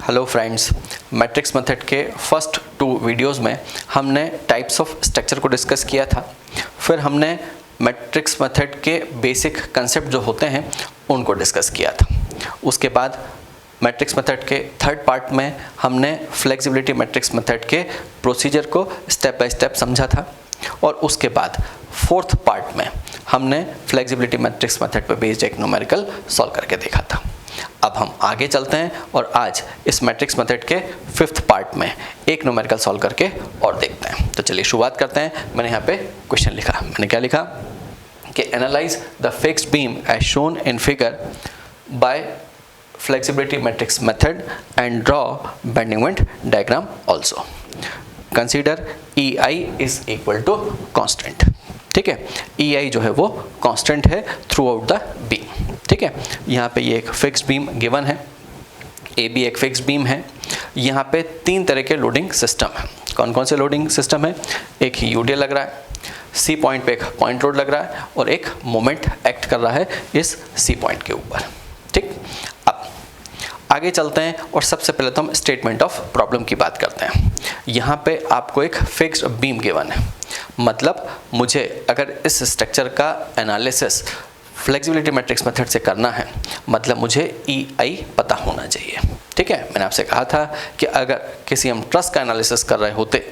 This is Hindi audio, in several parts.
हेलो फ्रेंड्स, मैट्रिक्स मेथड के फर्स्ट 2 वीडियोस में हमने टाइप्स ऑफ स्ट्रक्चर को डिस्कस किया था। फिर हमने मैट्रिक्स मेथड के बेसिक कंसेप्ट जो होते हैं उनको डिस्कस किया था। उसके बाद मैट्रिक्स मेथड के थर्ड पार्ट में हमने फ्लेक्सिबिलिटी मैट्रिक्स मेथड के प्रोसीजर को स्टेप बाय स्टेप समझा था। और उसके बाद फोर्थ पार्ट में हमने फ्लेक्सिबिलिटी मैट्रिक्स मेथड पर बेस्ड एक न्यूमेरिकल सॉल्व करके देखा था। अब हम आगे चलते हैं और आज इस मैट्रिक्स मेथड के 5th पार्ट में एक न्यूमेरिकल सॉल्व करके और देखते हैं। तो चलिए शुरुआत करते हैं। मैंने यहाँ पे क्वेश्चन लिखा, मैंने क्या लिखा कि analyse the fixed beam as shown in figure by flexibility matrix method and draw bending moment diagram also. Consider EI is equal to constant. ठीक है, EI जो है वो कांस्टेंट है थ्रू आउट द बीम। ठीक है, यहाँ पे ये एक फिक्स्ड बीम गिवन है, AB एक फिक्स्ड बीम है। यहाँ पे 3 तरह के लोडिंग सिस्टम है। कौन कौन से लोडिंग सिस्टम है? एक UDL लग रहा है, C पॉइंट पे एक पॉइंट लोड लग रहा है और एक मोमेंट एक्ट कर रहा है इस C पॉइंट के ऊपर। ठीक, अब आगे चलते हैं और सबसे पहले तो हम स्टेटमेंट ऑफ प्रॉब्लम की बात करते हैं। यहाँ पे आपको एक फिक्स्ड बीम गिवन है, मतलब मुझे अगर इस स्ट्रक्चर का एनालिसिस फ्लेक्सिबिलिटी मैट्रिक्स मेथड से करना है, मतलब मुझे EI पता होना चाहिए। ठीक है, मैंने आपसे कहा था कि अगर किसी हम ट्रस का एनालिसिस कर रहे होते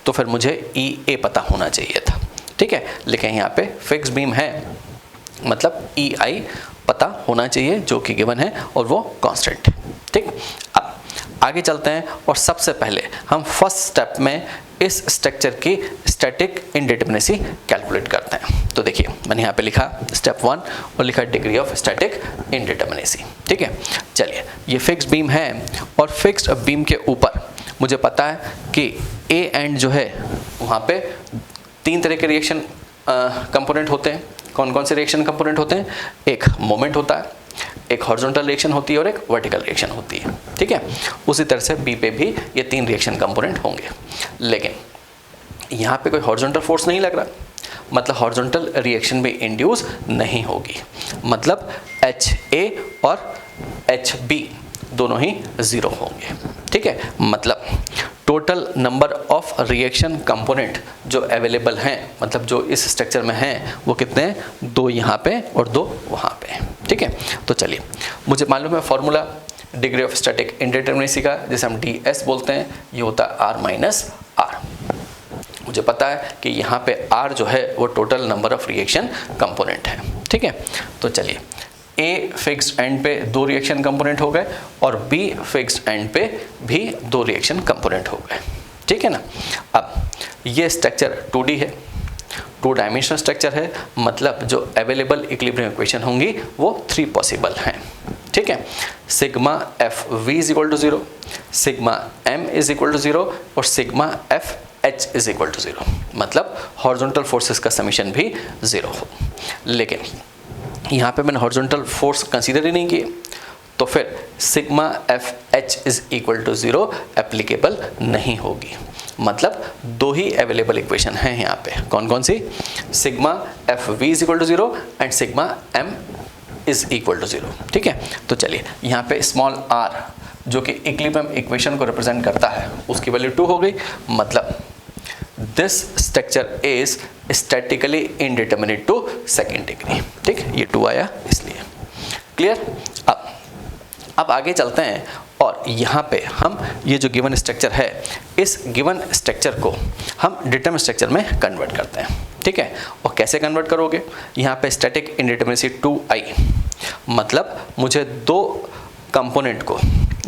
तो फिर मुझे EA पता होना चाहिए था। ठीक है, लेकिन यहाँ पे फिक्स्ड बीम है, मतलब EI पता होना चाहिए जो कि गिवन है और वो कांस्टेंट है। ठीक, अब आगे चलते हैं और सबसे पहले हम फर्स्ट स्टेप में इस स्ट्रक्चर की स्टैटिक इंडिटरमिनेसी कैलकुलेट करते हैं। तो देखिए, मैंने यहाँ पे लिखा स्टेप 1 और लिखा डिग्री ऑफ स्टैटिक इंडिटरमिनेसी। ठीक है, चलिए, ये फिक्स्ड बीम है और फिक्स्ड बीम के ऊपर मुझे पता है कि A एंड जो है वहाँ पे 3 तरह के रिएक्शन कंपोनेंट होते हैं। कौन कौन से रिएक्शन कंपोनेंट होते हैं? एक मोमेंट होता है, एक हॉरिजॉन्टल रिएक्शन होती है और एक वर्टिकल रिएक्शन होती है। ठीक है, उसी तरह से B पे भी ये 3 रिएक्शन कंपोनेंट होंगे। लेकिन यहाँ पे कोई हॉरिजॉन्टल फोर्स नहीं लग रहा, मतलब हॉरिजॉन्टल रिएक्शन भी इंड्यूस नहीं होगी, मतलब HA और HB दोनों ही 0 होंगे। ठीक है, मतलब total number of reaction component जो अवेलेबल हैं, मतलब जो इस स्ट्रक्चर में हैं, वो कितने हैं? 2 यहाँ पे और 2 वहाँ पे। ठीक है, तो चलिए, मुझे मालूम है formula degree of static indeterminacy का, जिसे हम DS बोलते हैं, ये होता है R माइनस R। मुझे पता है कि यहाँ पे R जो है वो total number of reaction component है। ठीक है, तो चलिए, A फिक्स्ड एंड पे 2 रिएक्शन कंपोनेंट हो गए और B फिक्स्ड एंड पे भी 2 रिएक्शन कंपोनेंट हो गए। ठीक है ना। अब ये स्ट्रक्चर 2D है, 2 डायमेंशनल स्ट्रक्चर है, मतलब जो अवेलेबल इक्विलिब्रियम इक्वेशन होंगी वो 3 पॉसिबल हैं। ठीक है, sigma FV is equal to 0, sigma M is equal to 0 और sigma FH is equal to 0, मतलब हॉरिजॉन्टल फोर्सेस का समीशन भी 0 हो। लेकिन यहाँ पे मैंने हॉरिजॉन्टल फोर्स कंसीडर ही नहीं किए, तो फिर sigma FH is equal to 0 applicable नहीं होगी। मतलब 2 ही अवेलेबल इक्वेशन हैं यहाँ पे। कौन कौन सी? Sigma FV is equal to 0 and sigma M is equal to 0। ठीक है, तो चलिए, यहाँ पे स्मॉल r जो कि इक्विलिब्रियम इक्वेशन को रिप्रेजेंट करता है, उसकी वैल्यू 2 हो गई, मतलब this structure is statically indeterminate to second degree. ठीक, ये 2 आया इसलिए। क्लियर। अब आगे चलते हैं और यहाँ पे हम ये जो गिवन स्ट्रक्चर है, इस गिवन स्ट्रक्चर को हम डिटरमिनेंट स्ट्रक्चर में कन्वर्ट करते हैं। ठीक है, और कैसे कन्वर्ट करोगे? यहाँ पे स्टैटिक इंडिटरमिनेसी 2I, मतलब मुझे 2 कंपोनेंट को,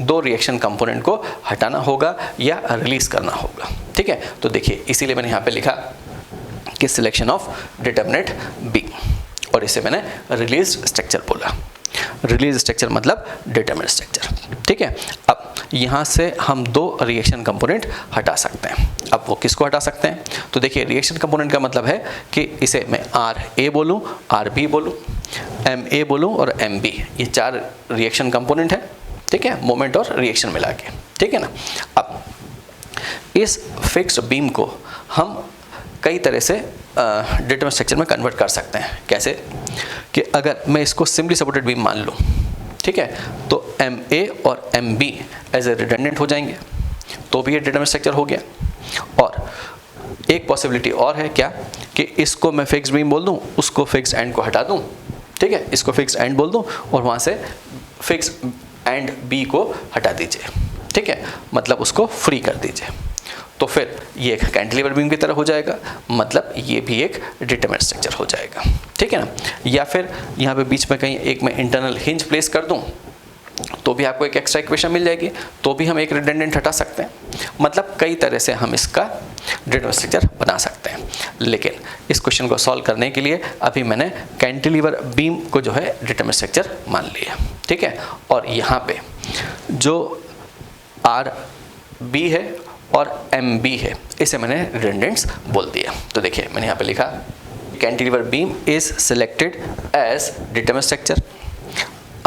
2 रिएक्शन कंपोनेंट को हटाना होगा या रिलीज करना होगा। ठीक है, तो देखिए, इसीलिए मैंने यहाँ पे लिखा कि सिलेक्शन ऑफ डिटरमिनेंट B, और इसे मैंने रिलीज स्ट्रक्चर बोला। रिलीज स्ट्रक्चर मतलब डिटरमिनेंट स्ट्रक्चर। ठीक है, अब यहाँ से हम 2 रिएक्शन कंपोनेंट हटा सकते हैं। अब वो किसको हटा सकते हैं? तो देखिए, रिएक्शन कंपोनेंट का मतलब है कि इसे मैं RA बोलूँ, RB बोलूँ, MA बोलूँ और MB, ये 4 रिएक्शन कंपोनेंट है। ठीक है, मोमेंट और रिएक्शन मिला के। ठीक है ना। अब इस फिक्स्ड बीम को हम कई तरह से डिटरमिनेंट स्ट्रक्चर में कन्वर्ट कर सकते हैं। कैसे? कि अगर मैं इसको सिंपली सपोर्टेड बीम मान लूँ, ठीक है, तो MA और MB एज ए रिडंडेंट हो जाएंगे, तो भी ये डिटरमिनेंट स्ट्रक्चर हो गया। और एक पॉसिबिलिटी और है क्या, कि इसको मैं फिक्स्ड बीम बोल दूं, उसको फिक्स्ड एंड को हटा दूं, ठीक है, इसको फिक्स्ड एंड बोल दूं और वहां से फिक्स्ड एंड बी को हटा दीजिए, ठीक है, मतलब उसको फ्री कर दीजिए, तो फिर ये एक कैंटिलीवर बीम की तरह हो जाएगा, मतलब ये भी एक डिटरमिनेंट स्ट्रक्चर हो जाएगा, ठीक है ना। या फिर यहाँ पे बीच में कहीं एक मैं इंटरनल हिंज प्लेस कर दूं, तो भी आपको एक एक्स्ट्रा इक्वेशन मिल जाएगी, तो भी हम एक रिडंडेंट हटा सकते हैं। मतलब कई तरह से हम इसका डिटरमिनेंट स्ट्रक्चर बना सकते हैं, लेकिन इस क्वेश्चन को सॉल्व करने के लिए अभी मैंने कैंटिलीवर बीम को जो है डिटरमिनेंट स्ट्रक्चर मान लिया, ठीक है। और यहाँ पे जो RB है और MB है, इसे मैंने रिडंडेंट्स बोल दिया। तो देखिए मैंने यहाँ पे लिखा cantilever beam is selected as determinate structure,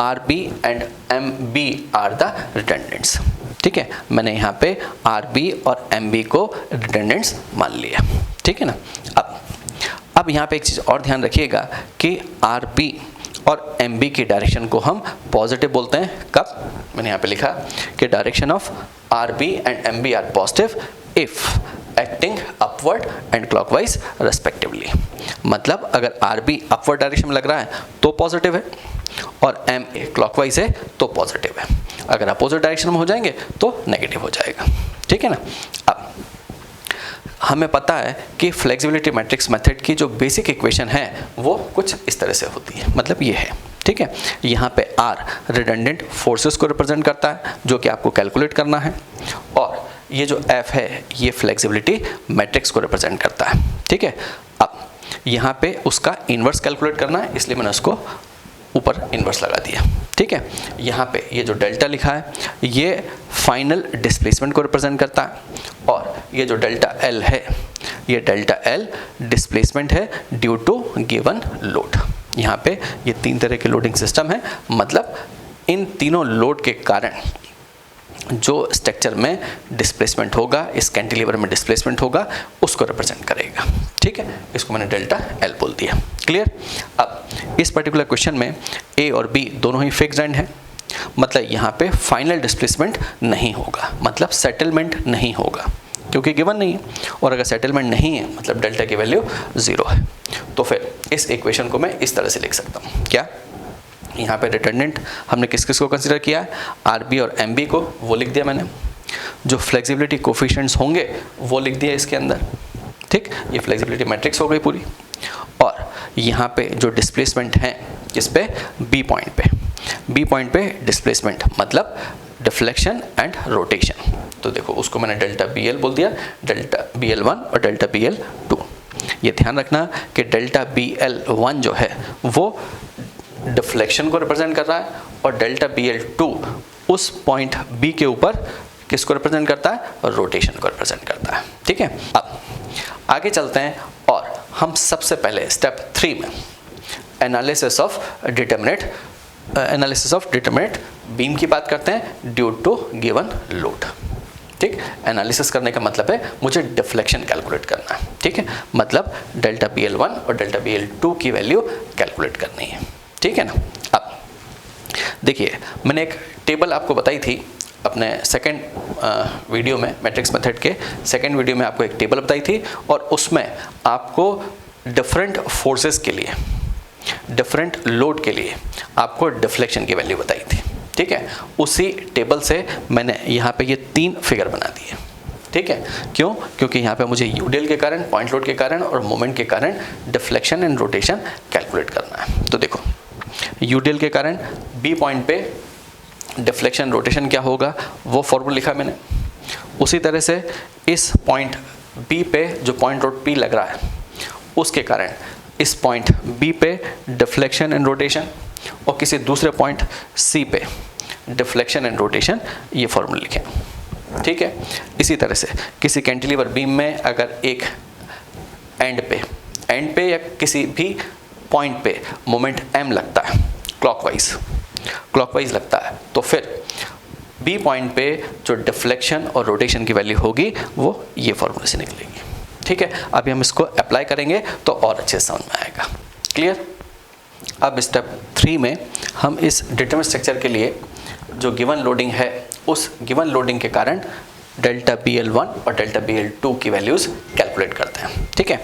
RB and MB are the redundants, ठीक है। मैंने यहाँ पे RB और MB को रिडंडेंट्स मान लिया, ठीक है ना। अब यहाँ पे एक चीज़ और ध्यान रखिएगा कि RB और MB की डायरेक्शन को हम पॉजिटिव बोलते हैं कब, मैंने यहाँ पे लिखा कि direction of RB and MB are positive if acting upward and clockwise respectively. मतलब अगर RB अपवर्ड डायरेक्शन में लग रहा है तो पॉजिटिव है और MA क्लॉकवाइज है तो पॉजिटिव है, अगर अपोजिट डायरेक्शन में हो जाएंगे तो नेगेटिव हो जाएगा, ठीक है ना। अब हमें पता है कि फ्लेक्सिबिलिटी मैट्रिक्स मेथड की जो बेसिक इक्वेशन है वो कुछ इस तरह से होती है, मतलब ये है, ठीक है। यहाँ पे R रिडंडेंट फोर्सेस को रिप्रेजेंट करता है जो कि आपको कैलकुलेट करना है, और ये जो F है ये फ्लेक्सिबिलिटी मैट्रिक्स को रिप्रेजेंट करता है, ठीक है। अब यहाँ पे उसका इन्वर्स कैलकुलेट करना है, इसलिए मैंने उसको ऊपर इन्वर्स लगा दिया, ठीक है। यहाँ पे ये जो डेल्टा लिखा है ये फाइनल डिस्प्लेसमेंट को रिप्रेजेंट करता है, और ये जो डेल्टा L है ये डेल्टा L डिस्प्लेसमेंट है ड्यू टू गिवन लोड। यहाँ पे ये 3 तरह के लोडिंग सिस्टम है, मतलब इन तीनों लोड के कारण जो स्ट्रक्चर में डिस्प्लेसमेंट होगा, इस कैंटिलीवर में डिस्प्लेसमेंट होगा, उसको रिप्रेजेंट करेगा, ठीक है। इसको मैंने डेल्टा L बोल दिया, क्लियर। अब इस पर्टिकुलर क्वेश्चन में A और B दोनों ही फिक्स्ड एंड है, मतलब यहाँ पे फाइनल डिस्प्लेसमेंट नहीं होगा, मतलब सेटलमेंट नहीं होगा क्योंकि गिवन नहीं है, और अगर सेटलमेंट नहीं है मतलब डेल्टा की वैल्यू 0 है। तो फिर इस इक्वेशन को मैं इस तरह से लिख सकता हूँ, क्या, यहाँ पे रिडंडेंट हमने किस किस को कंसीडर किया है, RB और MB को, वो लिख दिया मैंने, जो फ्लेक्सिबिलिटी कोफिशिएंट्स होंगे वो लिख दिया इसके अंदर, ठीक। ये फ्लेक्सिबिलिटी मैट्रिक्स हो गई पूरी, और यहाँ पे जो डिस्प्लेसमेंट है किस पे, B पॉइंट पे डिस्प्लेसमेंट मतलब डिफ्लेक्शन एंड रोटेशन, तो देखो उसको मैंने डेल्टा BL बोल दिया, डेल्टा BL1 और डेल्टा BL2। ये ध्यान रखना कि डेल्टा BL1 जो है वो डिफ्लेक्शन को रिप्रेजेंट कर रहा है, और डेल्टा BL2 उस पॉइंट B के ऊपर किसको रिप्रेजेंट करता है, रोटेशन को रिप्रेजेंट करता है, ठीक है। अब आगे चलते हैं और हम सबसे पहले स्टेप 3 में एनालिसिस ऑफ डिटरमिनेंट बीम की बात करते हैं ड्यू टू गिवन लोड, ठीक। एनालिसिस करने का मतलब है मुझे डिफ्लेक्शन कैलकुलेट करना है, ठीक है, मतलब डेल्टा BL1 और डेल्टा BL2 की वैल्यू कैलकुलेट करनी है, ठीक है ना। अब देखिए मैंने एक टेबल आपको बताई थी अपने सेकंड वीडियो में, मैट्रिक्स मेथड के सेकंड वीडियो में आपको एक टेबल बताई थी, और उसमें आपको डिफरेंट फोर्सेस के लिए, डिफरेंट लोड के लिए आपको डिफ्लेक्शन की वैल्यू बताई थी, ठीक है। उसी टेबल से मैंने यहाँ पे ये 3 फिगर बना दिए, ठीक है। क्यों, क्योंकि यहाँ पे मुझे यूडेल के कारण, पॉइंट लोड के कारण और मोमेंट के कारण डिफ्लेक्शन एंड रोटेशन कैलकुलेट करना है। तो देखो यूडेल के कारण B पॉइंट पे डिफ्लेक्शन रोटेशन क्या होगा वो फॉर्मूला लिखा मैंने, उसी तरह से इस पॉइंट B पे जो पॉइंट लोड P लग रहा है उसके कारण इस पॉइंट B पे डिफ्लेक्शन एंड रोटेशन, और किसी दूसरे पॉइंट C पे डिफ्लेक्शन एंड रोटेशन, ये फॉर्मूला लिखें, ठीक है। इसी तरह से किसी कैंटिलीवर बीम में अगर एक एंड पे या किसी भी पॉइंट पे मोमेंट M लगता है क्लॉकवाइज लगता है, तो फिर B पॉइंट पे जो डिफ्लेक्शन और रोटेशन की वैल्यू होगी वो ये फॉर्मूले से निकलेगी, ठीक है। अभी हम इसको अप्लाई करेंगे तो और अच्छे से समझ में आएगा, क्लियर। अब स्टेप 3 में हम इस डिटरमिनेंट स्ट्रक्चर के लिए जो गिवन लोडिंग है उस गिवन लोडिंग के कारण डेल्टा BL1 और डेल्टा BL2 की वैल्यूज़ कैलकुलेट करते हैं। ठीक है,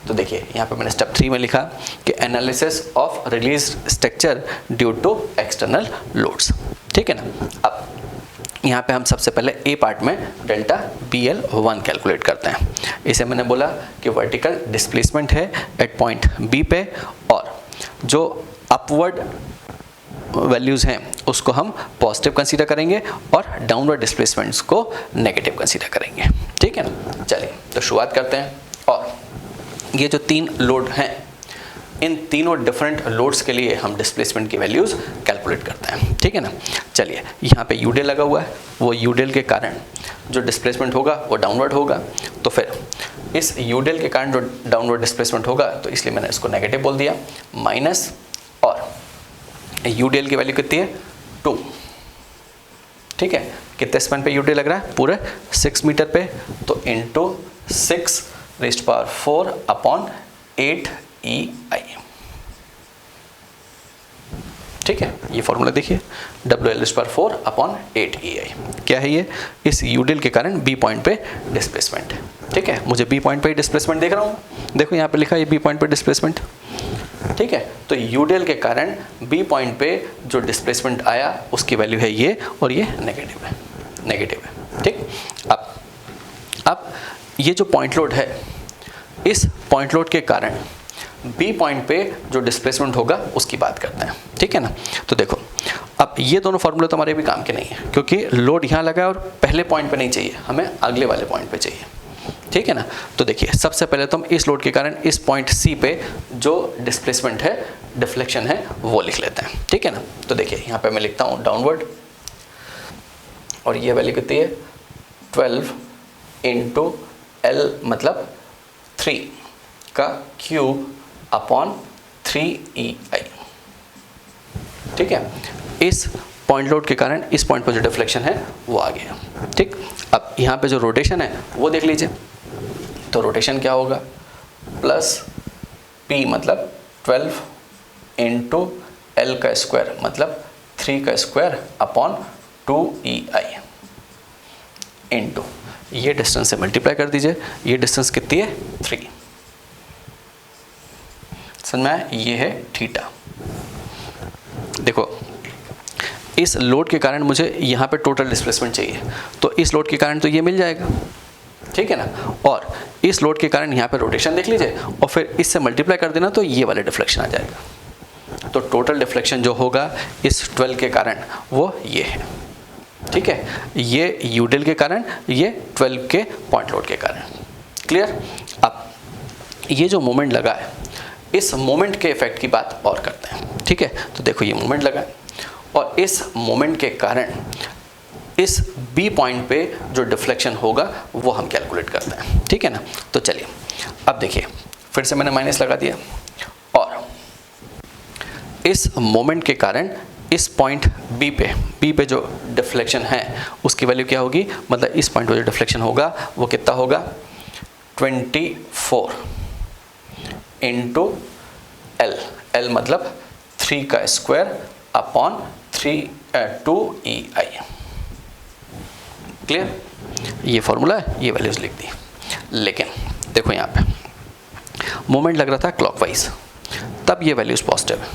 तो देखिए यहाँ पे मैंने स्टेप 3 में लिखा कि analysis of release structure due to external loads. ठीक है ना। अब यहाँ पे हम सबसे पहले ए पार्ट में डेल्टा BL1 कैलकुलेट करते हैं। इसे मैंने बोला कि वर्टिकल डिस्प्लेसमेंट है एट पॉइंट बी पे, और जो अपवर्ड वैल्यूज़ हैं उसको हम पॉजिटिव कंसीडर करेंगे और डाउनवर्ड डिस्प्लेसमेंट्स को नेगेटिव कंसीडर करेंगे। ठीक है ना। चलिए तो शुरुआत करते हैं, और ये जो 3 लोड हैं इन तीनों डिफरेंट लोड्स के लिए हम डिस्प्लेसमेंट की वैल्यूज़ कैलकुलेट करते हैं। ठीक है ना। चलिए यहाँ पे यूडेल लगा हुआ है, वो यूडेल के कारण जो डिस्प्लेसमेंट होगा वो डाउनवर्ड होगा, तो फिर इस यूडेल के कारण जो डाउनवर्ड डिस्प्लेसमेंट होगा तो इसलिए मैंने इसको नेगेटिव बोल दिया, माइनस, और यूडेल की वैल्यू कितनी है 2। ठीक है, कितने स्पैन पे यूडेल लग रहा है, पूरे 6 मीटर पे, तो इंटू 6⁴ अपॉन 8EI। ठीक है, ये फॉर्मूला देखिए, WL⁴ अपॉन 8EI क्या है, ये इस यूडेल के कारण बी पॉइंट पे डिस्प्लेसमेंट है। ठीक है, मुझे बी पॉइंट पे डिस्प्लेसमेंट देख रहा हूँ, देखो यहाँ पे लिखा है बी पॉइंट पे डिस्प्लेसमेंट। ठीक है, तो यूडेल के कारण बी पॉइंट पे जो डिस्प्लेसमेंट आया उसकी वैल्यू है ये, और ये नेगेटिव है। ठीक, अब ये जो पॉइंट लोड है, इस पॉइंट लोड के कारण बी पॉइंट पे जो डिस्प्लेसमेंट होगा उसकी बात करते हैं। ठीक है ना। तो देखो अब ये दोनों फार्मूले तो हमारे भी काम के नहीं है, क्योंकि लोड यहाँ लगा है और पहले पॉइंट पे नहीं चाहिए, हमें अगले वाले पॉइंट पे चाहिए। ठीक है ना। तो देखिए सबसे पहले तो हम इस लोड के कारण इस पॉइंट सी पे जो डिस्प्लेसमेंट है, डिफ्लेक्शन है, वो लिख लेते हैं। ठीक है ना। तो देखिए यहाँ पे मैं लिखता हूँ डाउनवर्ड, और ये वैल्यू कितनी है 12 इंटू L मतलब 3 का क्यूब अपॉन 3EI। ठीक है, इस पॉइंट लोड के कारण इस पॉइंट पर जो डिफ्लेक्शन है वो आ गया। ठीक, अब यहाँ पे जो रोटेशन है वो देख लीजिए, तो रोटेशन क्या होगा, प्लस P मतलब 12 इंटू L का स्क्वायर मतलब 3 का स्क्वायर अपॉन 2EI इंटू ये डिस्टेंस से मल्टीप्लाई कर दीजिए, ये डिस्टेंस कितनी है 3, समझ में आया, ये है थीटा। देखो इस लोड के कारण मुझे यहाँ पे टोटल डिस्प्लेसमेंट चाहिए, तो इस लोड के कारण तो ये मिल जाएगा। ठीक है ना, और इस लोड के कारण यहाँ पे रोटेशन देख लीजिए, और फिर इससे मल्टीप्लाई कर देना तो ये वाला डिफ्लेक्शन आ जाएगा। तो टोटल डिफ्लेक्शन जो होगा इस 12 के कारण वो ये है। ठीक है, ये यूडेल के कारण, ये 12 के पॉइंट लोड के कारण। क्लियर। अब ये जो मोमेंट लगा है, इस मोमेंट के इफेक्ट की बात और करते हैं। ठीक है, तो देखो ये मोमेंट लगा है, और इस मोमेंट के कारण इस बी पॉइंट पे जो डिफ्लेक्शन होगा वो हम कैलकुलेट करते हैं। ठीक है ना। तो चलिए अब देखिए, फिर से मैंने माइनस लगा दिया, और इस मोमेंट के कारण इस पॉइंट बी पे जो डिफ्लेक्शन है उसकी वैल्यू क्या होगी, मतलब इस पॉइंट पे जो डिफ्लेक्शन होगा वो कितना होगा 24 इंटू L मतलब 3 का स्क्वायर अपॉन 2EI। क्लियर, ये फॉर्मूला है, ये वैल्यूज लिख दी। लेकिन देखो यहाँ पे मोमेंट लग रहा था क्लॉकवाइज, तब ये वैल्यूज पॉजिटिव है,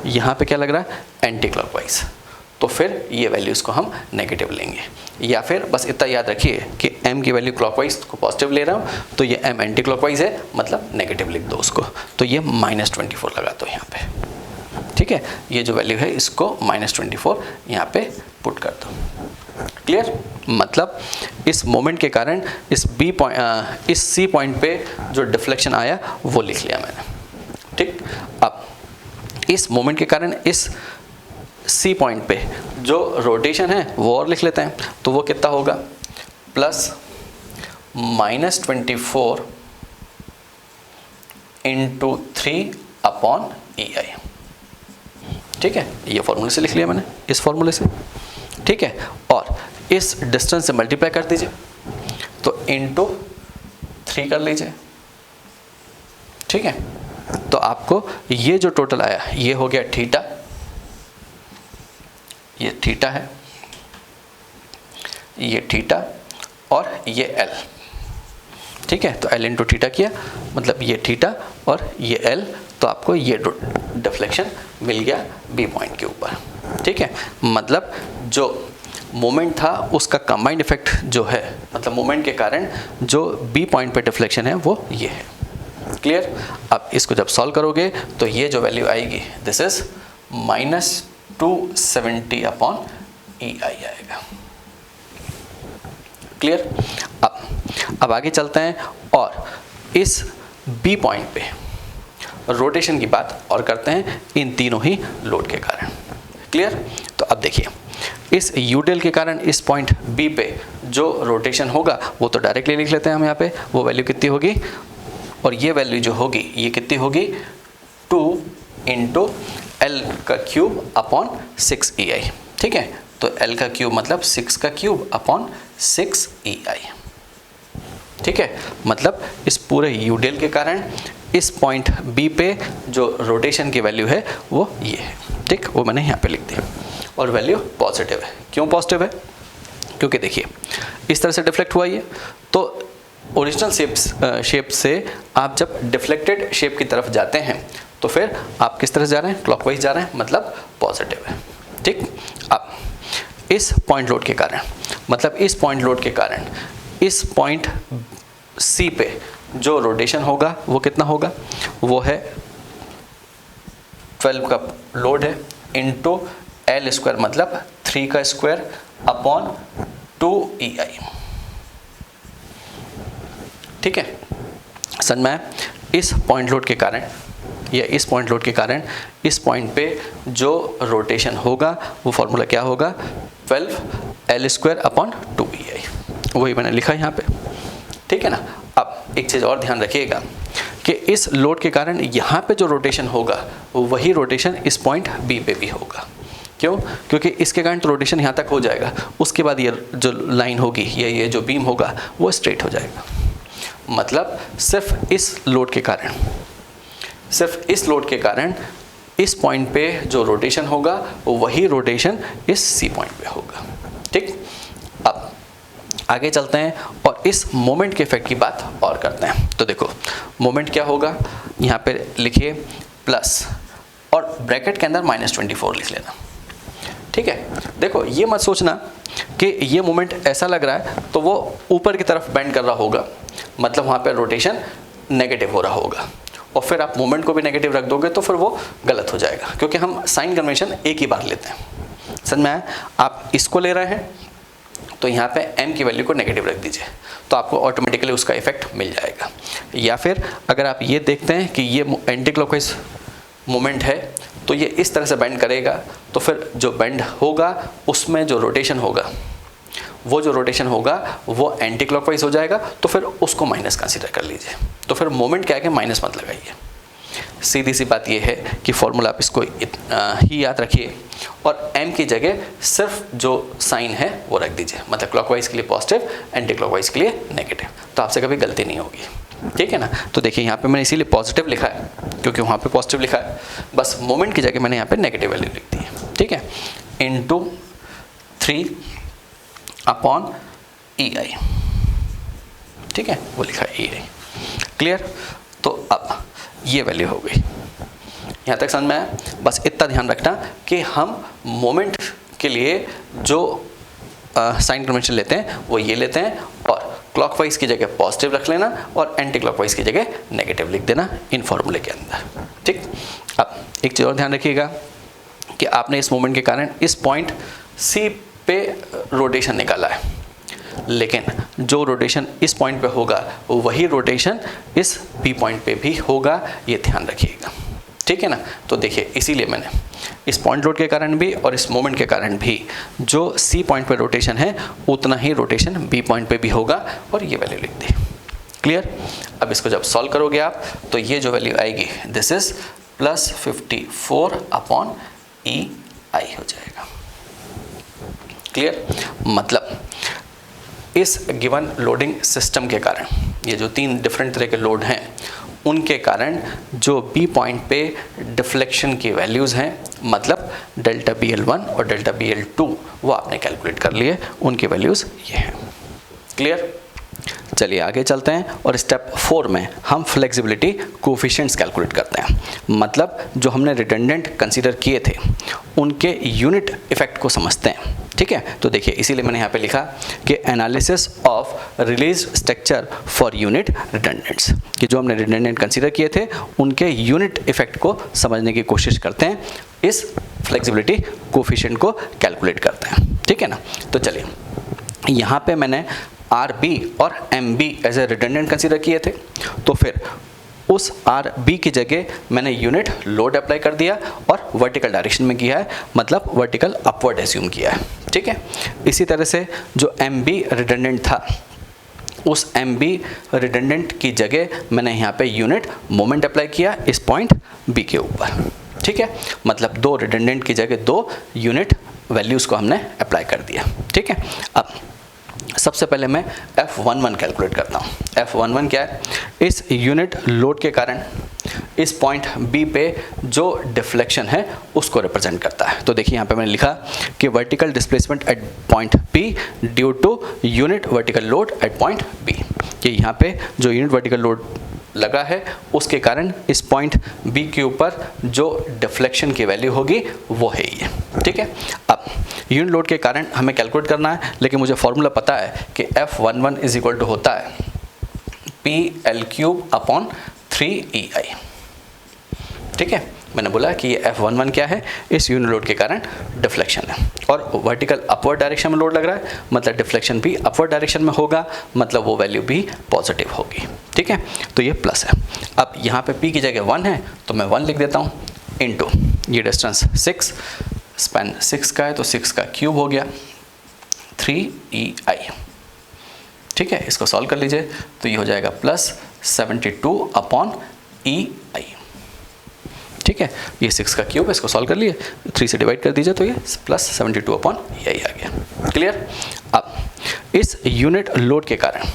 यहाँ पे क्या लग रहा है एंटी क्लॉकवाइज, तो फिर ये वैल्यूज़ को हम नेगेटिव लेंगे। या फिर बस इतना याद रखिए कि m की वैल्यू क्लॉकवाइज को पॉजिटिव ले रहा हूँ, तो ये m एंटी क्लॉकवाइज है, मतलब नेगेटिव लिख दो उसको, तो ये -24 लगा दो यहाँ पे। ठीक है, ये जो वैल्यू है इसको -24 यहाँ पे पुट कर दो। क्लियर, मतलब इस मोमेंट के कारण इस सी पॉइंट पे जो डिफ्लेक्शन आया वो लिख लिया मैंने। ठीक, अब इस मोमेंट के कारण इस सी पॉइंट पे जो रोटेशन है वो और लिख लेते हैं, तो वो कितना होगा +24 इंटू 3 अपॉन EI। ठीक है, ये फॉर्मूले से लिख लिया मैंने, इस फॉर्मूले से। ठीक है, और इस डिस्टेंस से मल्टीप्लाई कर दीजिए, तो इंटू 3 कर लीजिए। ठीक है, तो आपको ये जो टोटल आया ये हो गया थीटा, ये थीटा है, ये थीटा और ये एल, ठीक है। तो एल इंटू थीटा किया, मतलब ये थीटा और ये एल, तो आपको ये डिफ्लेक्शन मिल गया बी पॉइंट के ऊपर, ठीक है। मतलब जो मोमेंट था उसका कंबाइंड इफेक्ट जो है, मतलब मोमेंट के कारण जो बी पॉइंट पे डिफ्लेक्शन है वो ये है। क्लियर। अब इसको जब सॉल्व करोगे तो ये जो वैल्यू आएगी दिस इज -270 अपॉन EI आएगा। क्लियर। अब आगे चलते हैं और इस बी पॉइंट पे रोटेशन की बात और करते हैं इन तीनों ही लोड के कारण। क्लियर। तो अब देखिए इस यूडेल के कारण इस पॉइंट बी पे जो रोटेशन होगा वो तो डायरेक्टली लिख लेते हैं हम यहाँ पे, वो वैल्यू कितनी होगी, और ये वैल्यू जो होगी ये कितनी होगी 2 इंटू एल का क्यूब अपॉन 6 EI, ठीक है। तो एल का क्यूब मतलब 6 का क्यूब अपॉन 6 EI, ठीक है। मतलब इस पूरे यूडेल के कारण इस पॉइंट बी पे जो रोटेशन की वैल्यू है वो ये है, ठीक। वो मैंने यहाँ पे लिख दी और वैल्यू पॉजिटिव है। क्यों पॉजिटिव है? क्योंकि देखिए इस तरह से डिफ्लेक्ट हुआ ये, तो ओरिजिनल शेप से आप जब डिफ्लेक्टेड शेप की तरफ जाते हैं तो फिर आप किस तरह से जा रहे हैं, क्लॉकवाइज जा रहे हैं, मतलब पॉजिटिव है, ठीक। अब इस पॉइंट लोड के कारण, मतलब इस पॉइंट लोड के कारण इस पॉइंट सी पे जो रोटेशन होगा वो कितना होगा, वो है 12 का लोड है इंटू एल स्क्वायर, मतलब 3 का स्क्वायर अपॉन 2 EI, ठीक है। समझ में आया? इस पॉइंट लोड के कारण या इस पॉइंट लोड के कारण इस पॉइंट पे जो रोटेशन होगा वो फॉर्मूला क्या होगा, 12 एल स्क्वायर अपॉन 2 EI, वही मैंने लिखा यहाँ पे, ठीक है ना। अब एक चीज़ और ध्यान रखिएगा कि इस लोड के कारण यहाँ पे जो रोटेशन होगा वही रोटेशन इस पॉइंट बी पे भी होगा। क्यों? क्योंकि इसके कारण तो रोटेशन यहाँ तक हो जाएगा, उसके बाद ये जो लाइन होगी या ये जो बीम होगा वो स्ट्रेट हो जाएगा। मतलब सिर्फ इस लोड के कारण इस पॉइंट पे जो रोटेशन होगा वही रोटेशन इस सी पॉइंट पे होगा, ठीक। अब आगे चलते हैं और इस मोमेंट के इफेक्ट की बात और करते हैं। तो देखो मोमेंट क्या होगा, यहाँ पे लिखिए प्लस और ब्रैकेट के अंदर -24 लिख लेना, ठीक है। देखो ये मत सोचना कि ये मोमेंट ऐसा लग रहा है तो वो ऊपर की तरफ बेंड कर रहा होगा, मतलब वहाँ पे रोटेशन नेगेटिव हो रहा होगा, और फिर आप मोमेंट को भी नेगेटिव रख दोगे तो फिर वो गलत हो जाएगा, क्योंकि हम साइन कन्वेंशन एक ही बार लेते हैं। समझ में आया? आप इसको ले रहे हैं तो यहाँ पे m की वैल्यू को नेगेटिव रख दीजिए, तो आपको ऑटोमेटिकली उसका इफेक्ट मिल जाएगा। या फिर अगर आप ये देखते हैं कि ये एंटी क्लॉकवाइज मोमेंट है तो ये इस तरह से बेंड करेगा, तो फिर जो बेंड होगा उसमें जो रोटेशन होगा वो एंटी क्लॉकवाइज हो जाएगा, तो फिर उसको माइनस कंसीडर कर लीजिए। तो फिर मोमेंट क्या है कि माइनस मत लगाइए। सीधी सी बात ये है कि फॉर्मूला आप इसको ही याद रखिए और m की जगह सिर्फ जो साइन है वो रख दीजिए, मतलब क्लॉकवाइज के लिए पॉजिटिव, एंटी क्लॉकवाइज के लिए नेगेटिव, तो आपसे कभी गलती नहीं होगी, ठीक है ना। तो देखिए यहाँ पे मैंने इसीलिए पॉजिटिव लिखा है क्योंकि वहाँ पे पॉजिटिव लिखा है, बस मोमेंट की जगह मैंने यहाँ पे नेगेटिव वैल्यू लिख दी है, ठीक है, इंटू 3 अपॉन EI, ठीक है, वो लिखा है EI। क्लियर। तो अब ये वैल्यू हो गई, यहाँ तक समझ में आया। बस इतना ध्यान रखना कि हम मोमेंट के लिए जो साइन कन्वेंशन लेते हैं वो ये लेते हैं, और क्लॉकवाइज की जगह पॉजिटिव रख लेना और एंटी क्लॉकवाइज की जगह नेगेटिव लिख देना इन फॉर्मूले के अंदर, ठीक। अब एक चीज़ और ध्यान रखिएगा कि आपने इस मोमेंट के कारण इस पॉइंट सी पे रोटेशन निकाला है, लेकिन जो रोटेशन इस पॉइंट पे होगा वही रोटेशन इस बी पॉइंट पे भी होगा, ये ध्यान रखिएगा, ठीक है ना। तो देखिए इसीलिए मैंने इस पॉइंट लोड के कारण भी और इस मोमेंट के कारण भी जो सी पॉइंट पे रोटेशन है उतना ही रोटेशन बी पॉइंट पे भी होगा, और ये वैल्यू लिख दी। क्लियर। अब इसको जब सॉल्व करोगे आप तो ये जो वैल्यू आएगी दिस इज +54 अपॉन EI हो जाएगा। क्लियर। मतलब इस गिवन लोडिंग सिस्टम के कारण ये जो 3 डिफरेंट तरह के लोड हैं उनके कारण जो बी पॉइंट पे डिफ्लेक्शन की वैल्यूज़ हैं, मतलब डेल्टा BL1 और डेल्टा BL2, वो आपने कैलकुलेट कर लिए, उनकी वैल्यूज़ ये हैं। क्लियर? चलिए आगे चलते हैं और स्टेप 4 में हम फ्लेक्सिबिलिटी कोफिशिएंट्स कैलकुलेट करते हैं, मतलब जो हमने रिडंडेंट कंसीडर किए थे उनके यूनिट इफेक्ट को समझते हैं। ठीक है, तो देखिए इसीलिए मैंने यहाँ पे लिखा कि analysis of release structure for unit redundants, कि जो हमने रिडंडेंट कंसीडर किए थे उनके यूनिट इफेक्ट को समझने की कोशिश करते हैं, इस फ्लेक्सिबिलिटी कोफिशिएंट को कैलकुलेट करते हैं। ठीक है ना, तो चलिए यहाँ पे मैंने RB और MB as a redundant consider किए थे, तो फिर उस RB की जगह मैंने यूनिट लोड अप्लाई कर दिया और वर्टिकल डायरेक्शन में किया है, मतलब वर्टिकल अपवर्ड एज्यूम किया है। ठीक है, इसी तरह से जो MB रिडंडेंट था, उस MB रिडंडेंट की जगह मैंने यहाँ पे यूनिट मोमेंट अप्लाई किया इस पॉइंट B के ऊपर। ठीक है, मतलब दो रिडंडेंट की जगह दो यूनिट वैल्यूज़ को हमने अप्लाई कर दिया। ठीक है, अब सबसे पहले मैं F11 कैलकुलेट करता हूँ। F11 क्या है? इस यूनिट लोड के कारण इस पॉइंट B पे जो डिफ्लेक्शन है उसको रिप्रेजेंट करता है। तो देखिए यहाँ पे मैंने लिखा कि vertical displacement at point P due to unit vertical load at point B, कि यहाँ पे जो यूनिट वर्टिकल लोड लगा है उसके कारण इस पॉइंट B के ऊपर जो डिफ्लेक्शन की वैल्यू होगी वो है ये। ठीक है, अब यूनिट लोड के कारण हमें कैलकुलेट करना है, लेकिन मुझे फॉर्मूला पता है कि F11 इज इक्वल टू होता है PL³ अपॉन 3EI। ठीक है, मैंने बोला कि ये F11 क्या है? इस यूनिट लोड के कारण डिफ्लेक्शन है, और वर्टिकल अपवर्ड डायरेक्शन में लोड लग रहा है, मतलब डिफ्लेक्शन भी अपवर्ड डायरेक्शन में होगा, मतलब वो वैल्यू भी पॉजिटिव होगी। ठीक है, तो ये प्लस है। अब यहाँ पे P की जगह 1 है तो मैं 1 लिख देता हूँ, इनटू ये डिस्टेंस 6, स्पैन 6 का है तो 6 का क्यूब हो गया 3EI। ठीक है, इसको सॉल्व कर लीजिए तो ये हो जाएगा प्लस 72 अपॉन EI। ठीक है, ये 6 का क्यूब है, इसको सॉल्व कर लिए, 3 से डिवाइड कर दीजिए तो ये प्लस 72 अपॉन EI आ गया। क्लियर? अब इस यूनिट लोड के कारण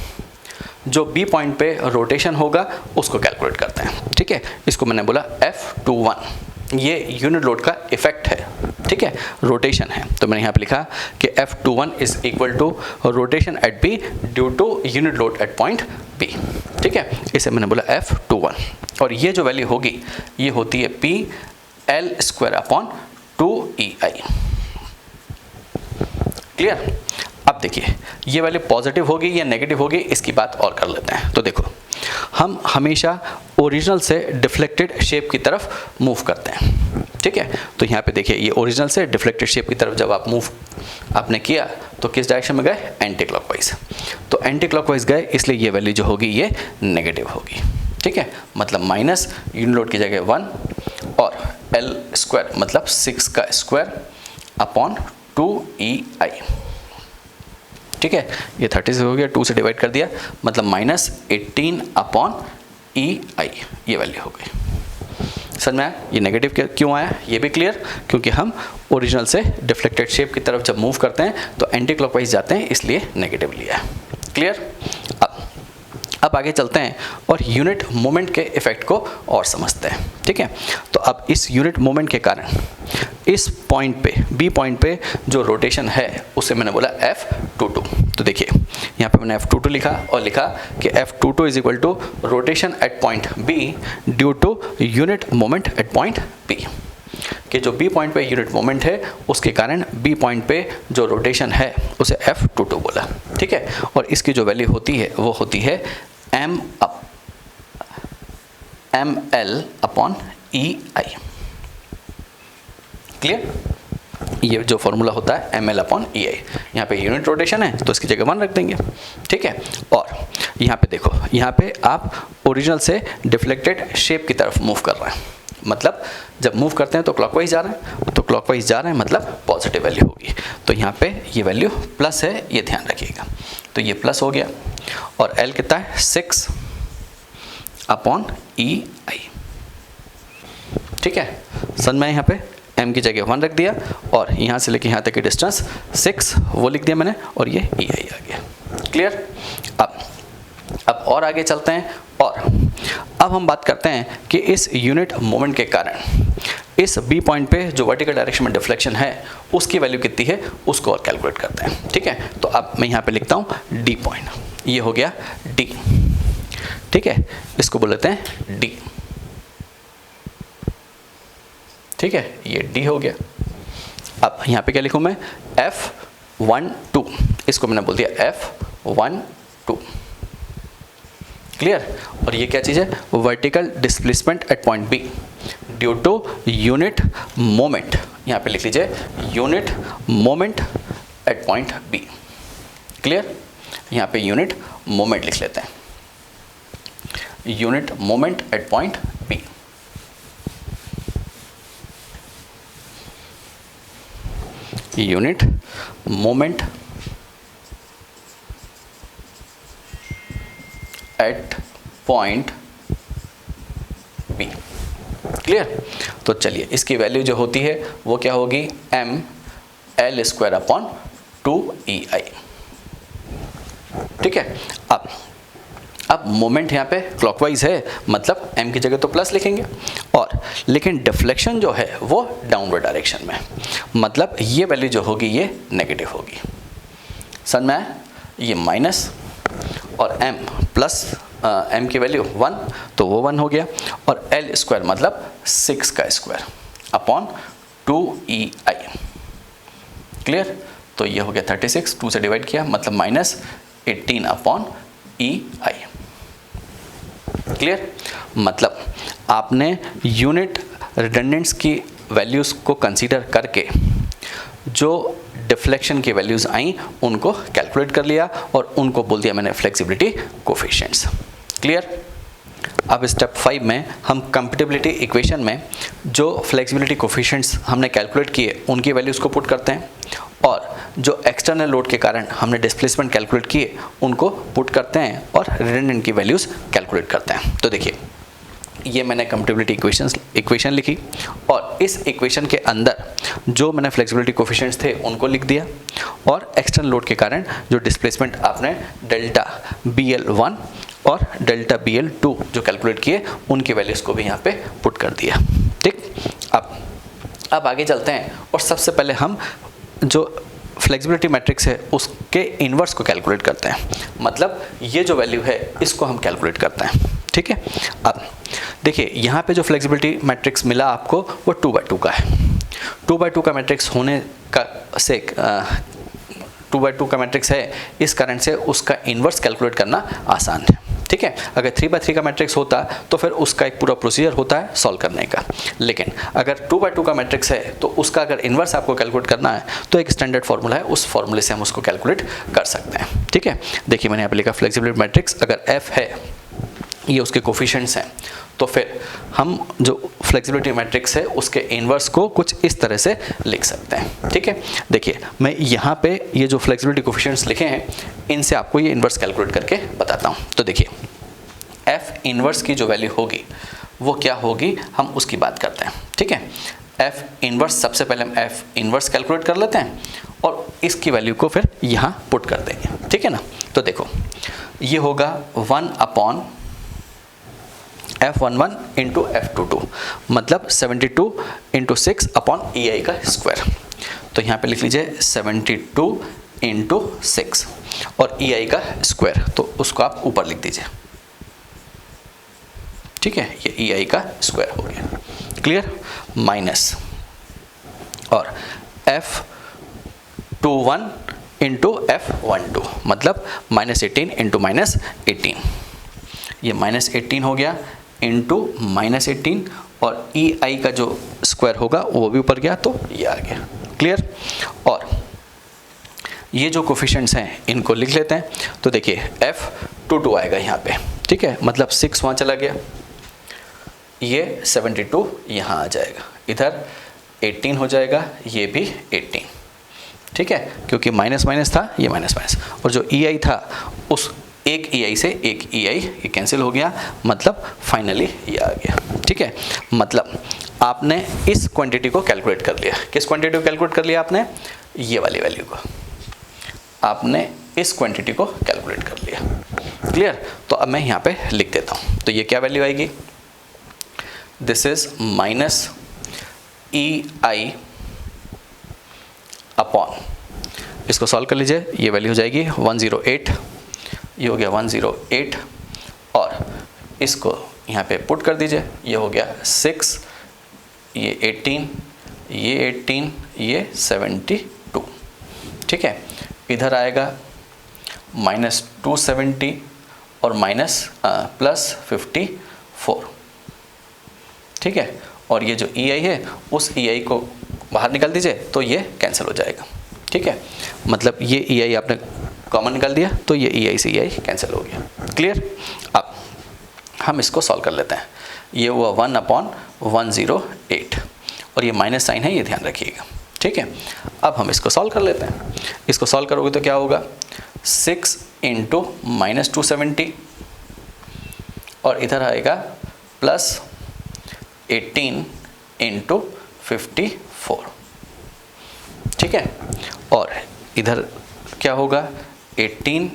जो B पॉइंट पे रोटेशन होगा उसको कैलकुलेट करते हैं। ठीक है, इसको मैंने बोला F21, ये यूनिट लोड का इफेक्ट है। ठीक है, रोटेशन है, तो मैंने यहाँ पे लिखा कि F21 is equal to rotation at B due to unit load at point B। ठीक है, इसे मैंने बोला F21, और ये जो वैल्यू होगी ये होती है PL² अपॉन 2EI। क्लियर? अब देखिए ये वैल्यू पॉजिटिव होगी या नेगेटिव होगी, इसकी बात और कर लेते हैं। तो देखो हम हमेशा ओरिजिनल से डिफ्लेक्टेड शेप की तरफ मूव करते हैं। ठीक है, तो यहाँ पे देखिए ये ओरिजिनल से डिफ्लेक्टेड शेप की तरफ जब आप मूव आपने किया तो किस डायरेक्शन में गए? Anti clockwise. तो एंटी क्लॉकवाइज गए, इसलिए ये वैल्यू जो होगी ये नेगेटिव होगी। ठीक है, मतलब माइनस यूनिट लोड की जगह 1 और L² मतलब 6 का स्क्वायर अपॉन 2EI। ठीक है, ये 30 से हो गया, 2 से डिवाइड कर दिया, मतलब माइनस 18 अपॉन EI, ये वैल्यू हो गई। समझ में आया ये नेगेटिव क्यों आया? ये भी क्लियर, क्योंकि हम ओरिजिनल से डिफ्लेक्टेड शेप की तरफ जब मूव करते हैं तो एंटी क्लॉकवाइज जाते हैं, इसलिए नेगेटिव लिया है। क्लियर? अब आगे चलते हैं और यूनिट मोमेंट के इफेक्ट को और समझते हैं। ठीक है, तो अब इस यूनिट मोमेंट के कारण इस पॉइंट पे B पॉइंट पे जो रोटेशन है उसे मैंने बोला F22। तो देखिए यहाँ पे मैंने F22 लिखा और लिखा कि F22 is equal to rotation at point B due to unit moment at point B, कि जो B पॉइंट पे यूनिट मोमेंट है उसके कारण B पॉइंट पे जो रोटेशन है उसे F22 बोला। ठीक है, और इसकी जो वैल्यू होती है वो होती है ML अपॉन EI। क्लियर? ये जो फॉर्मूला होता है ML अपॉन EI, यहाँ पे यूनिट रोटेशन है तो इसकी जगह 1 रख देंगे। ठीक है, और यहाँ पे देखो, यहाँ पे आप ओरिजिनल से डिफ्लेक्टेड शेप की तरफ मूव कर रहे हैं, मतलब जब मूव करते हैं तो क्लॉकवाइज जा रहे हैं, तो क्लॉकवाइज जा रहे हैं मतलब पॉजिटिव वैल्यू होगी। तो यहाँ पे ये वैल्यू प्लस है, ये ध्यान रखिएगा। तो ये प्लस हो गया, और L कितना है? 6 अपॉन EI। ठीक है, समझ में यहाँ पे M की जगह 1 रख दिया, और यहाँ से लेके यहाँ तक की डिस्टेंस 6 वो लिख दिया मैंने, और ये EI आ गया। क्लियर? अब और आगे चलते हैं और अब हम बात करते हैं कि इस यूनिट मोमेंट के कारण इस बी पॉइंट पे जो वर्टिकल डायरेक्शन में डिफ्लेक्शन है उसकी वैल्यू कितनी है उसको और कैलकुलेट करते हैं। ठीक है, तो अब मैं यहाँ पे लिखता हूँ डी पॉइंट, ये हो गया डी। ठीक है, इसको बोल लेते हैं डी। ठीक है, ये डी हो गया। अब यहाँ पे क्या लिखूँ मैं, F12, इसको मैंने बोल दिया F12। क्लियर, और ये क्या चीज़ है, vertical displacement at point B due to unit moment, यहाँ पे लिख लीजिए unit moment at point B. Clear, यहाँ पे यूनिट मोमेंट लिख लेते हैं, unit moment at point B. Unit moment at point B. Clear, तो चलिए इसकी वैल्यू जो होती है वो क्या होगी, M L square upon 2EI। ठीक है, अब मोमेंट यहाँ पे क्लॉकवाइज है, मतलब m की जगह तो प्लस लिखेंगे, और लेकिन डिफ्लेक्शन जो है वो डाउनवर्ड डायरेक्शन में, मतलब ये वैल्यू जो होगी ये नेगेटिव होगी। समझ में आया, ये माइनस और m प्लस m की वैल्यू 1 तो वो 1 हो गया, और l स्क्वायर मतलब 6 का स्क्वायर अपॉन 2EI। क्लियर, तो ये हो गया 36, 2 से डिवाइड किया मतलब माइनस 18 अपॉन EI। क्लियर, मतलब आपने यूनिट रिडंडेंट्स की वैल्यूज़ को कंसीडर करके जो डिफ्लेक्शन की वैल्यूज़ आई उनको कैलकुलेट कर लिया और उनको बोल दिया मैंने फ्लेक्सिबिलिटी कोफिशिएंट्स। क्लियर, अब स्टेप 5 में हम कंपैटिबिलिटी इक्वेशन में जो फ्लेक्सिबिलिटी कोफिशिएंट्स हमने कैलकुलेट किए उनकी वैल्यूज़ को पुट करते हैं, और जो एक्सटर्नल लोड के कारण हमने डिस्प्लेसमेंट कैलकुलेट किए उनको पुट करते हैं और रिडंडेंट की वैल्यूज़ कैलकुलेट करते हैं। तो देखिए ये मैंने कंपैटिबिलिटी इक्वेशन लिखी, और इस इक्वेशन के अंदर जो मैंने फ्लेक्सिबिलिटी कोफिशिएंट्स थे उनको लिख दिया, और एक्सटर्नल लोड के कारण जो डिस्प्लेसमेंट आपने डेल्टा BL1 और डेल्टा BL2 जो कैलकुलेट किए उनकी वैल्यूज़ को भी यहाँ पे पुट कर दिया। ठीक, अब आगे चलते हैं और सबसे पहले हम जो फ्लेक्सिबिलिटी मैट्रिक्स है उसके इन्वर्स को कैलकुलेट करते हैं, मतलब ये जो वैल्यू है इसको हम कैलकुलेट करते हैं। ठीक है, अब देखिए यहाँ पे जो फ्लेक्सिबिलिटी मैट्रिक्स मिला आपको वो 2/2 का है। 2/2 का मैट्रिक्स होने का से 2/2 का मैट्रिक्स है, इस कारण से उसका इन्वर्स कैलकुलेट करना आसान है। ठीक है, अगर 3/3 का मैट्रिक्स होता तो फिर उसका एक पूरा प्रोसीजर होता है सॉल्व करने का, लेकिन अगर 2/2 का मैट्रिक्स है तो उसका अगर इन्वर्स आपको कैलकुलेट करना है तो एक स्टैंडर्ड फार्मूला है, उस फार्मूले से हम उसको कैलकुलेट कर सकते हैं। ठीक है, देखिए मैंने यहाँ पे लिखा फ्लेक्सिबिलिटी मैट्रिक्स, अगर F है ये उसके कोफिशिएंट्स हैं, तो फिर हम जो फ्लेक्सिबिलिटी मैट्रिक्स है उसके इन्वर्स को कुछ इस तरह से लिख सकते हैं। ठीक है, देखिए मैं यहाँ पे ये जो फ्लेक्सिबिलिटी कोफिशिएंट्स लिखे हैं इनसे आपको ये इन्वर्स कैलकुलेट करके बताता हूँ। तो देखिए F इन्वर्स की जो वैल्यू होगी वो क्या होगी, हम उसकी बात करते हैं। ठीक है, F इन्वर्स, सबसे पहले हम F इन्वर्स कैलकुलेट कर लेते हैं और इसकी वैल्यू को फिर यहाँ पुट कर देंगे। ठीक है ना, तो देखो ये होगा 1 अपॉन F11 इंटू F22, मतलब 72 इंटू 6 अपॉन EI का स्क्वायर। तो यहाँ पे लिख लीजिए 72 इंटू 6 और EI का स्क्वायर, तो उसको आप ऊपर लिख दीजिए। ठीक है, ये EI का स्क्वायर हो गया। क्लियर, माइनस और F21 इंटू F12, मतलब -18 इंटू -18, ये -18 हो गया इंटू -18, और EI का जो स्क्वायर होगा वो भी ऊपर गया तो ये आ गया। क्लियर, और ये जो कोफिशिएंट्स हैं इनको लिख लेते हैं। तो देखिए F22 आएगा यहाँ पे। ठीक है, मतलब 6 वहाँ चला गया, ये 72 यहाँ आ जाएगा, इधर 18 हो जाएगा, ये भी 18। ठीक है, क्योंकि माइनस माइनस था, ये माइनस माइनस, और जो EI था उस एक EI से एक EI ये कैंसिल हो गया, मतलब फाइनली ये आ गया। ठीक है, मतलब आपने इस क्वांटिटी को कैलकुलेट कर लिया। किस क्वांटिटी को कैलकुलेट कर लिया आपने, ये वाली वैल्यू को आपने इस क्वांटिटी को कैलकुलेट कर लिया। क्लियर? तो अब मैं यहाँ पे लिख देता हूँ, तो ये क्या वैल्यू आएगी, this is minus EI upon, इसको सॉल्व कर लीजिए, ये वैल्यू हो जाएगी 108, ये हो गया 108 और इसको यहाँ पे पुट कर दीजिए, ये हो गया 6, ये 18, ये 18, ये 72, ठीक है। इधर आएगा -270 और +54, ठीक है। और ये जो EI है उस EI को बाहर निकाल दीजिए तो ये कैंसिल हो जाएगा, ठीक है। मतलब ये EI आपने कॉमन निकाल दिया तो ये EI से EI कैंसिल हो गया, क्लियर। अब हम इसको सॉल्व कर लेते हैं, ये हुआ 1/108 और ये माइनस साइन है, ये ध्यान रखिएगा, ठीक है। अब हम इसको सॉल्व कर लेते हैं, इसको सॉल्व करोगे तो क्या होगा 6 × -270 और इधर आएगा +18 × 54, ठीक है। और इधर क्या होगा 18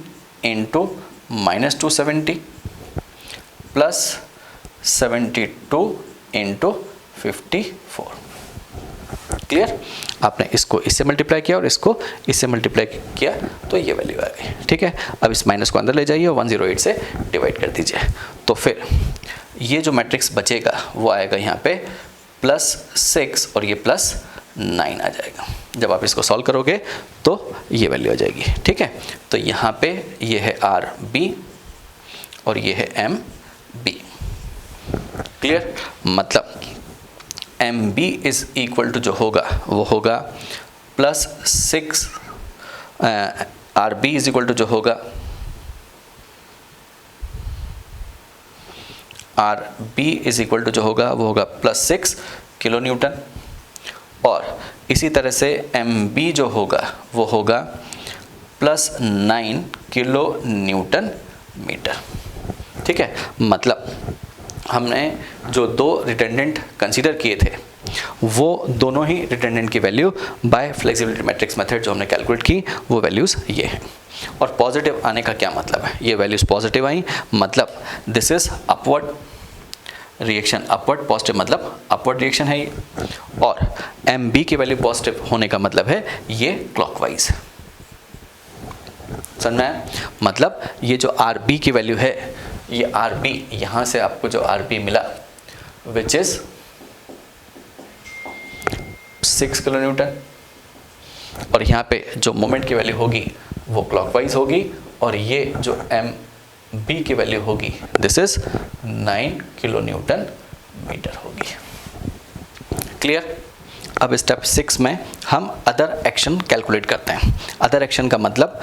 × -270 +72 × 54, क्लियर। आपने इसको इससे मल्टीप्लाई किया और इसको इससे मल्टीप्लाई किया तो ये वैल्यू आ गई, ठीक है। अब इस माइनस को अंदर ले जाइए और 108 से डिवाइड कर दीजिए, तो फिर ये जो मैट्रिक्स बचेगा वो आएगा यहाँ पे +6 और ये +9 आ जाएगा। जब आप इसको सॉल्व करोगे तो ये वैल्यू आ जाएगी, ठीक है। तो यहाँ पे ये है RB और ये है MB, क्लियर। मतलब MB इज इक्वल टू जो होगा वो होगा +6, RB इज इक्वल टू जो होगा RB इज इक्वल टू जो होगा वो होगा +6 किलो न्यूटन और इसी तरह से MB जो होगा वो होगा +9 किलो न्यूटन मीटर, ठीक है। मतलब हमने जो दो रिटेंडेंट कंसीडर किए थे वो दोनों ही रिटेंडेंट की value by flexibility matrix method जो हमने कैलकुलेट की वो वैल्यूज़ ये हैं। और पॉजिटिव आने का क्या मतलब है, ये वैल्यूज़ पॉजिटिव आई मतलब this is upward reaction, upward positive मतलब अपवर्ड रिएक्शन है ये, और MB की वैल्यू पॉजिटिव होने का मतलब है ये क्लॉकवाइज, समझ में आया? मतलब ये जो RB की वैल्यू है, ये RB यहाँ से आपको जो RB मिला विच इज 6 किलो न्यूटन और यहाँ पे जो मोमेंट की वैल्यू होगी वो क्लॉकवाइज होगी और ये जो MB की वैल्यू होगी this is 9 kilo newton metre होगी, क्लियर। अब स्टेप 6 में हम अदर एक्शन कैलकुलेट करते हैं। अदर एक्शन का मतलब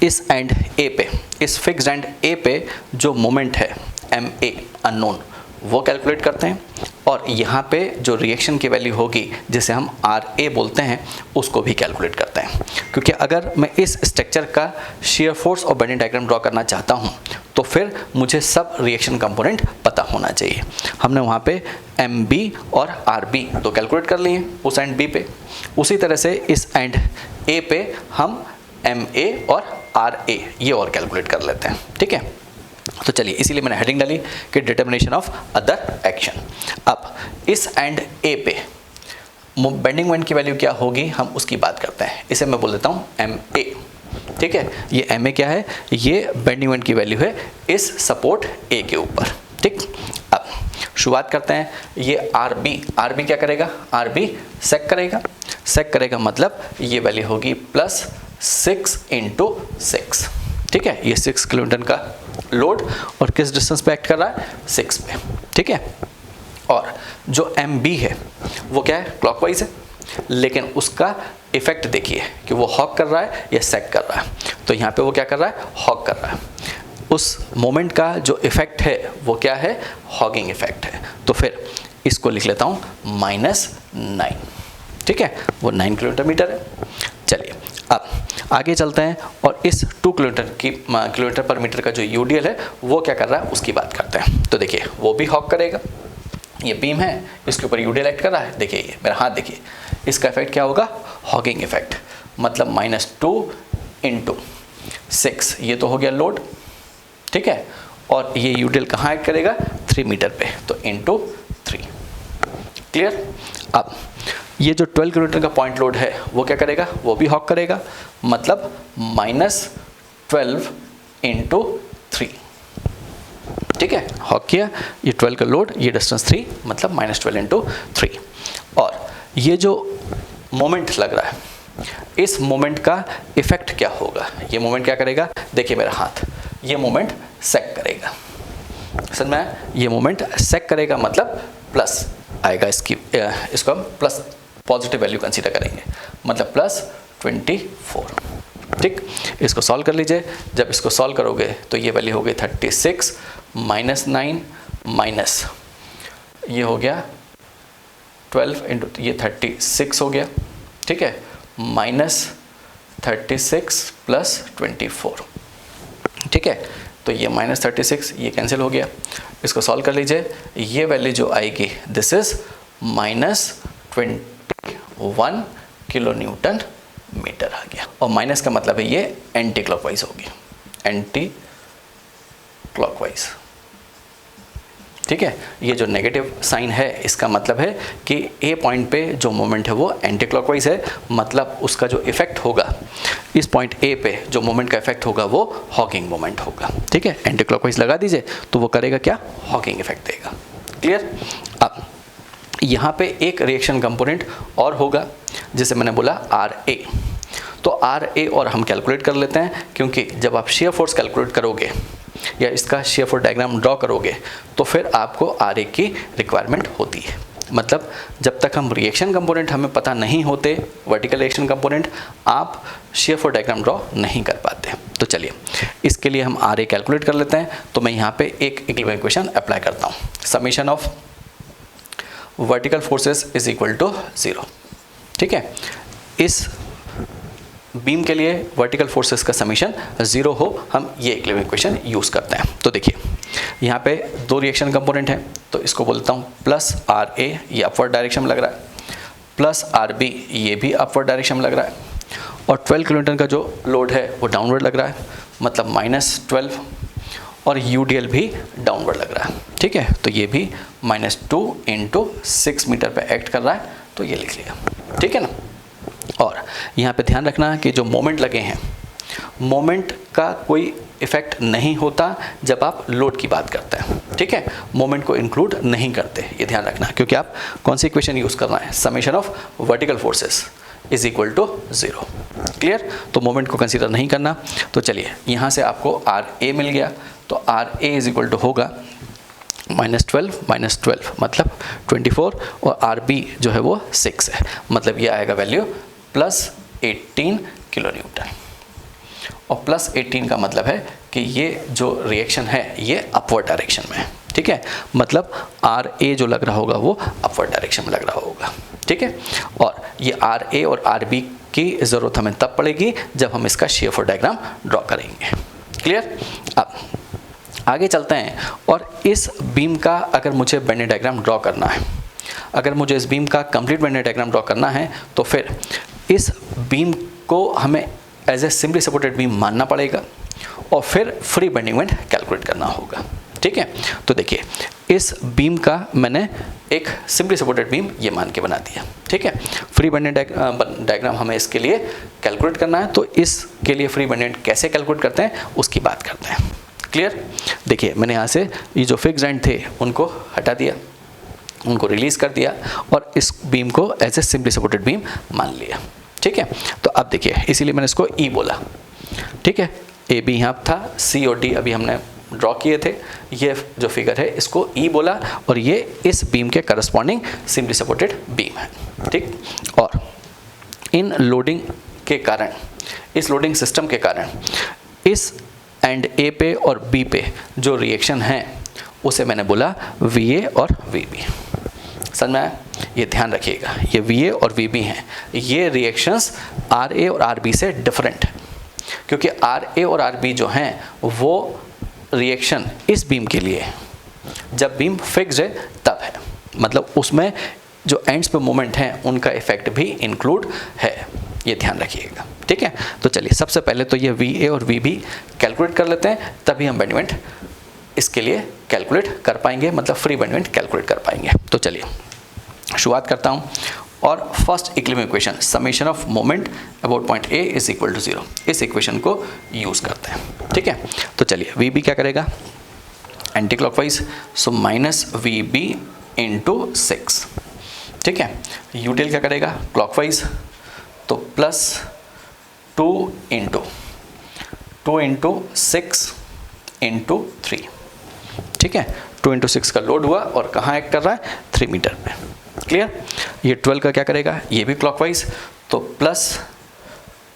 इस एंड A पे, इस फिक्स्ड एंड A पे जो मोमेंट है MA अननोन वो कैलकुलेट करते हैं और यहाँ पे जो रिएक्शन की वैल्यू होगी जिसे हम RA बोलते हैं उसको भी कैलकुलेट करते हैं। क्योंकि अगर मैं इस स्ट्रक्चर का शेयर फोर्स और बेंडिंग डायग्राम ड्रॉ करना चाहता हूँ तो फिर मुझे सब रिएक्शन कंपोनेंट पता होना चाहिए। हमने वहाँ पे MB और RB तो कैलकुलेट कर लिए उस एंड B पे, उसी तरह से इस एंड A पे हम MA और RA ये और कैलकुलेट कर लेते हैं, ठीक है। तो चलिए इसीलिए मैंने हेडिंग डाली कि डिटर्मिनेशन ऑफ अदर एक्शन। अब इस एंड A पे बेंडिंग मोमेंट की वैल्यू क्या होगी हम उसकी बात करते हैं। इसे मैं बोल देता हूँ MA, ठीक है। ये MA क्या है, ये बेंडिंग मोमेंट की वैल्यू है इस सपोर्ट A के ऊपर, ठीक। अब शुरुआत करते हैं। ये RB क्या करेगा, RB सेक करेगा मतलब ये वैल्यू होगी +6 × 6, ठीक है। ये 6 किलोमीटर का लोड और किस डिस्टेंस पे एक्ट कर रहा है 6 पे, ठीक है। और जो MB है वो क्या है, क्लॉकवाइज है, लेकिन उसका इफेक्ट देखिए कि वो हॉक कर रहा है या सेक कर रहा है। तो यहाँ पे वो क्या कर रहा है, हॉक कर रहा है। उस मोमेंट का जो इफेक्ट है वो क्या है, हॉगिंग इफेक्ट है। तो फिर इसको लिख लेता हूँ -9, ठीक है, वो 9 किलोमीटर है। चलिए अब आगे चलते हैं और इस 2 किलोमीटर पर मीटर का जो UDL है वो क्या कर रहा है उसकी बात करते हैं। तो देखिए वो भी हॉक करेगा, ये बीम है इसके ऊपर UDL एक्ट कर रहा है। देखिए ये मेरा हाथ देखिए, इसका इफेक्ट क्या होगा, हॉगिंग इफेक्ट, मतलब -2 × 6 ये तो हो गया लोड, ठीक है, और ये यूटीएल कहाँ एक्ट करेगा, 3 मीटर पे, तो इंटू 3। क्लियर। अब ये जो 12 किलोमीटर का पॉइंट लोड है वो क्या करेगा, वो भी हॉक करेगा, मतलब -12 इंटू 3। ठीक है, हॉक किया, ये 12 का लोड, ये डिस्टेंस 3, मतलब -12 इंटू 3। और ये जो मोमेंट लग रहा है, इस मोमेंट का इफेक्ट क्या होगा, ये मोमेंट क्या करेगा, देखिए मेरा हाथ, ये मोमेंट सेक करेगा, समझ में, ये मोमेंट सेक करेगा, मतलब प्लस आएगा, इसको हम प्लस पॉजिटिव वैल्यू कंसीडर करेंगे, मतलब +24। ठीक, इसको सॉल्व कर लीजिए। जब इसको सॉल्व करोगे तो ये वैल्यू हो गई 36 -9 माइनस ये हो गया 12 इंटू, ये 36 हो गया, ठीक है, -36 + 24। ठीक है, तो ये -36 ये कैंसिल हो गया, इसको सॉल्व कर लीजिए, ये वैल्यू जो आएगी this is -21 kilo newton metre आ गया। और माइनस का मतलब है ये एंटी क्लॉकवाइज होगी, एंटी क्लॉकवाइज। ठीक है, ये जो नेगेटिव साइन है इसका मतलब है कि ए पॉइंट पे जो मोमेंट है वो एंटी क्लॉकवाइज है, मतलब उसका जो इफेक्ट होगा इस पॉइंट ए पे, जो मोमेंट का इफेक्ट होगा वो हॉकिंग मोमेंट होगा। ठीक है, एंटी क्लॉकवाइज लगा दीजिए तो वो करेगा क्या, हॉकिंग इफेक्ट देगा। क्लियर। अब यहाँ पे एक रिएक्शन कंपोनेंट और होगा जिसे मैंने बोला RA। तो RA और हम कैलकुलेट कर लेते हैं, क्योंकि जब आप शेयर फोर्स कैलकुलेट करोगे या इसका शेयर फोर्स डायग्राम ड्रॉ करोगे तो फिर आपको RA की रिक्वायरमेंट होती है। मतलब जब तक हम रिएक्शन कंपोनेंट हमें पता नहीं होते, वर्टिकल रिएक्शन कंपोनेंट, आप शेयर फोर्स डायग्राम ड्रॉ नहीं कर पाते। तो चलिए इसके लिए हम RA कैलकुलेट कर लेते हैं। तो मैं यहाँ पे एक इक्वेशन अप्लाई करता हूँ, summation of vertical forces is equal to 0। ठीक है, इस बीम के लिए वर्टिकल फोर्सेस का समीशन 0 हो, हम ये इक्वेशन यूज़ करते हैं। तो देखिए यहाँ पे दो रिएक्शन कंपोनेंट हैं, तो इसको बोलता हूँ +RA, ये अपवर्ड डायरेक्शन में लग रहा है, +RB, ये भी अपवर्ड डायरेक्शन में लग रहा है, और 12 किलोमीटर का जो लोड है वो डाउनवर्ड लग रहा है, मतलब -12, और UDL भी डाउनवर्ड लग रहा है। ठीक है, तो ये भी -2 इंटू 6 मीटर पे एक्ट कर रहा है, तो ये लिख लिया। ठीक है ना। और यहाँ पे ध्यान रखना कि जो मोमेंट लगे हैं, मोमेंट का कोई इफेक्ट नहीं होता जब आप लोड की बात करते हैं। ठीक है, मोमेंट को इंक्लूड नहीं करते, ये ध्यान रखना, क्योंकि आप कौन सी इक्वेशन यूज़ करना है, summation of vertical forces is equal to 0। Clear, तो मोमेंट को कंसीडर नहीं करना। तो चलिए यहाँ से आपको RA मिल गया, तो RA इज इक्वल टू होगा -12 मतलब 24, और RB जो है वो 6 है, मतलब ये आएगा वैल्यू +18 किलो न्यूटन। और +18 का मतलब है कि ये जो रिएक्शन है ये अपवर्ड डायरेक्शन में है। ठीक है, मतलब RA जो लग रहा होगा वो अपवर्ड डायरेक्शन में लग रहा होगा। ठीक है, और ये RA और RB की ज़रूरत हमें तब पड़ेगी जब हम इसका शेयर फोर्स डायग्राम ड्रॉ करेंगे। क्लियर। अब आगे चलते हैं, और इस बीम का अगर मुझे बेंडिंग डायग्राम ड्रॉ करना है, अगर मुझे इस बीम का कंप्लीट बेंडिंग डायग्राम ड्रॉ करना है, तो फिर इस बीम को हमें as a simply supported beam मानना पड़ेगा, और फिर फ्री बेंडिंग मोमेंट कैलकुलेट करना होगा। ठीक है, तो देखिए इस बीम का मैंने एक सिंपली सपोर्टेड बीम ये मान के बना दिया। ठीक है, फ्री बेंडिंग डायग्राम हमें इसके लिए कैलकुलेट करना है, तो इसके लिए फ्री बेंडिंग कैसे कैलकुलेट करते हैं उसकी बात करते हैं। क्लियर। देखिए मैंने यहाँ से ये जो फिक्स्ड एंड थे उनको हटा दिया, उनको रिलीज़ कर दिया, और इस बीम को as a simply supported beam मान लिया। ठीक है, तो अब देखिए इसीलिए मैंने इसको E बोला। ठीक है, AB यहाँ था, C और D अभी हमने ड्रॉ किए थे, ये जो फिगर है इसको E बोला, और ये इस बीम के करस्पॉन्डिंग सिंपली सपोर्टेड बीम है। ठीक, और इन लोडिंग के कारण, इस लोडिंग सिस्टम के कारण इस एंड A पे और B पे जो रिएक्शन है उसे मैंने बोला VA और VB। समझ में आया? ये ध्यान रखिएगा, ये VA और VB हैं, ये रिएक्शंस RA और RB से डिफरेंट है, क्योंकि RA और RB जो हैं वो रिएक्शन इस बीम के लिए जब बीम फिक्स्ड है तब है, मतलब उसमें जो एंड्स पे मोमेंट हैं उनका इफेक्ट भी इंक्लूड है। ये ध्यान रखिएगा, ठीक है। तो चलिए सबसे पहले तो ये VA और VB कैलकुलेट कर लेते हैं, तभी हम बैंड मोमेंट इसके लिए कैलकुलेट कर पाएंगे, मतलब फ्री बैंड मोमेंट कैलकुलेट कर पाएंगे। तो चलिए शुरुआत करता हूँ, और first equilibrium equation summation of moment about point A is equal to 0, इस इक्वेशन को यूज़ करते हैं, ठीक है। तो चलिए VB क्या करेगा, anti clockwise, so minus VB into 6, ठीक है। यूटीएल क्या करेगा, क्लॉकवाइज, तो प्लस 2 इंटू 6 इंटू 3, ठीक है। 2 इंटू 6 का लोड हुआ और कहाँ एक्ट कर रहा है, 3 मीटर पे, क्लियर। ये 12 का क्या करेगा, ये भी क्लॉकवाइज, तो प्लस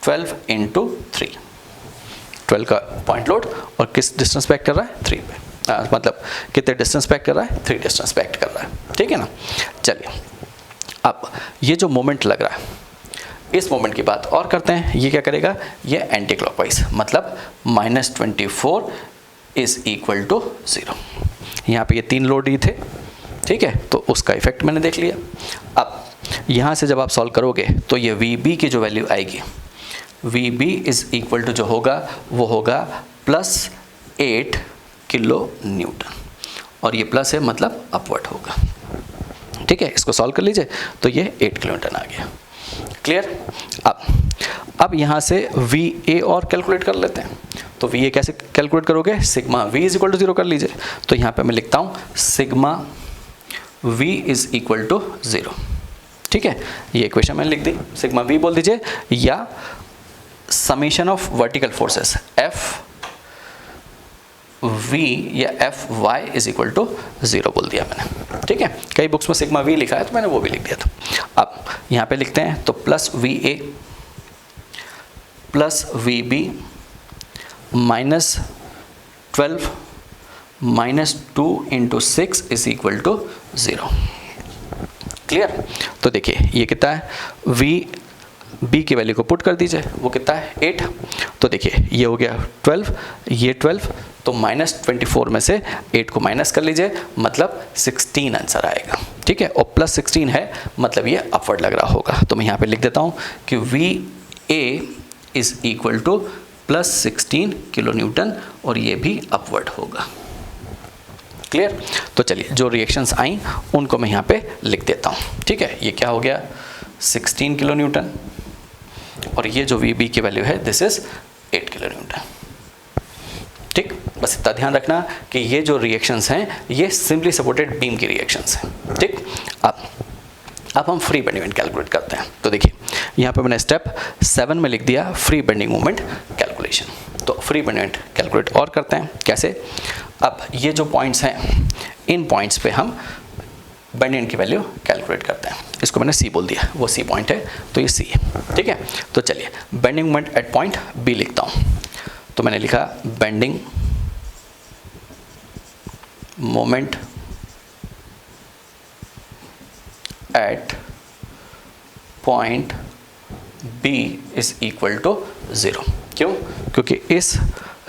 12 इंटू 3, 12 का पॉइंट लोड और किस डिस्टेंस पे एक्ट कर रहा है, 3 पे, मतलब कितने डिस्टेंस पे एक्ट कर रहा है, 3 डिस्टेंस पे एक्ट कर रहा है, ठीक है ना। चलिए अब ये जो मोमेंट लग रहा है, इस मोमेंट की बात और करते हैं। ये क्या करेगा, ये एंटी क्लॉकवाइज, मतलब -24 इज इक्वल टू 0। यहाँ पे ये 3 लोड ही थे, ठीक है, तो उसका इफेक्ट मैंने देख लिया। अब यहाँ से जब आप सॉल्व करोगे तो ये VB की जो वैल्यू आएगी, VB इज इक्वल टू जो होगा वो होगा प्लस 8 किलो न्यूटन, और ये प्लस है मतलब अपवर्ड होगा, ठीक है। इसको सॉल्व कर लीजिए, तो ये 8 किलो न्यूटन आ गया, क्लियर। अब यहाँ से VA और कैलकुलेट कर लेते हैं। तो VA कैसे कैलकुलेट करोगे, sigma V is equal to 0 कर लीजिए। तो यहाँ पे मैं लिखता हूँ sigma V is equal to 0, ठीक है। ये इक्वेशन मैंने लिख दी, सिग्मा V बोल दीजिए, या summation of vertical forces FV या FY इज इक्वल टू 0 बोल दिया मैंने, ठीक है। कई बुक्स में सिग्मा V लिखा है तो मैंने वो भी लिख दिया था। अब यहाँ पे लिखते हैं, तो plus VA plus VB -12 -2 into 6 is equal to 0, clear. तो देखिए ये कितना है, VB की वैल्यू को पुट कर दीजिए, वो कितना है 8। तो देखिए ये हो गया 12, ये 12, तो -24 में से 8 को माइनस कर लीजिए, मतलब 16 आंसर आएगा, ठीक है। और प्लस 16 है मतलब ये अपवर्ड लग रहा होगा। तो मैं यहाँ पे लिख देता हूँ कि VA is equal two plus 16 kilo Newton, और ये भी अपवर्ड होगा, क्लियर। तो चलिए जो रिएक्शंस आई उनको मैं यहाँ पे लिख देता हूँ, ठीक है। ये क्या हो गया, 16 किलो न्यूटन, और ये जो VB की वैल्यू है दिस इज 8 किलो न्यूटन, ठीक। बस इतना ध्यान रखना कि ये जो रिएक्शंस हैं ये सिंपली सपोर्टेड बीम की रिएक्शंस हैं, ठीक। अब हम फ्री बेंडिंग मोमेंट कैलकुलेट करते हैं। तो देखिए यहाँ पे मैंने स्टेप 7 में लिख दिया फ्री बेंडिंग मोमेंट कैलकुलेशन। तो फ्री बेंडिंग मोमेंट कैलकुलेट और करते हैं, कैसे। अब ये जो पॉइंट्स हैं, इन पॉइंट्स पे हम बेंडिंग की वैल्यू कैलकुलेट करते हैं। इसको मैंने C बोल दिया, वो C पॉइंट है, तो ये C है, ठीक है। तो चलिए bending moment at point B लिखता हूँ। तो मैंने लिखा bending moment at point B is equal to 0। क्यों, क्योंकि इस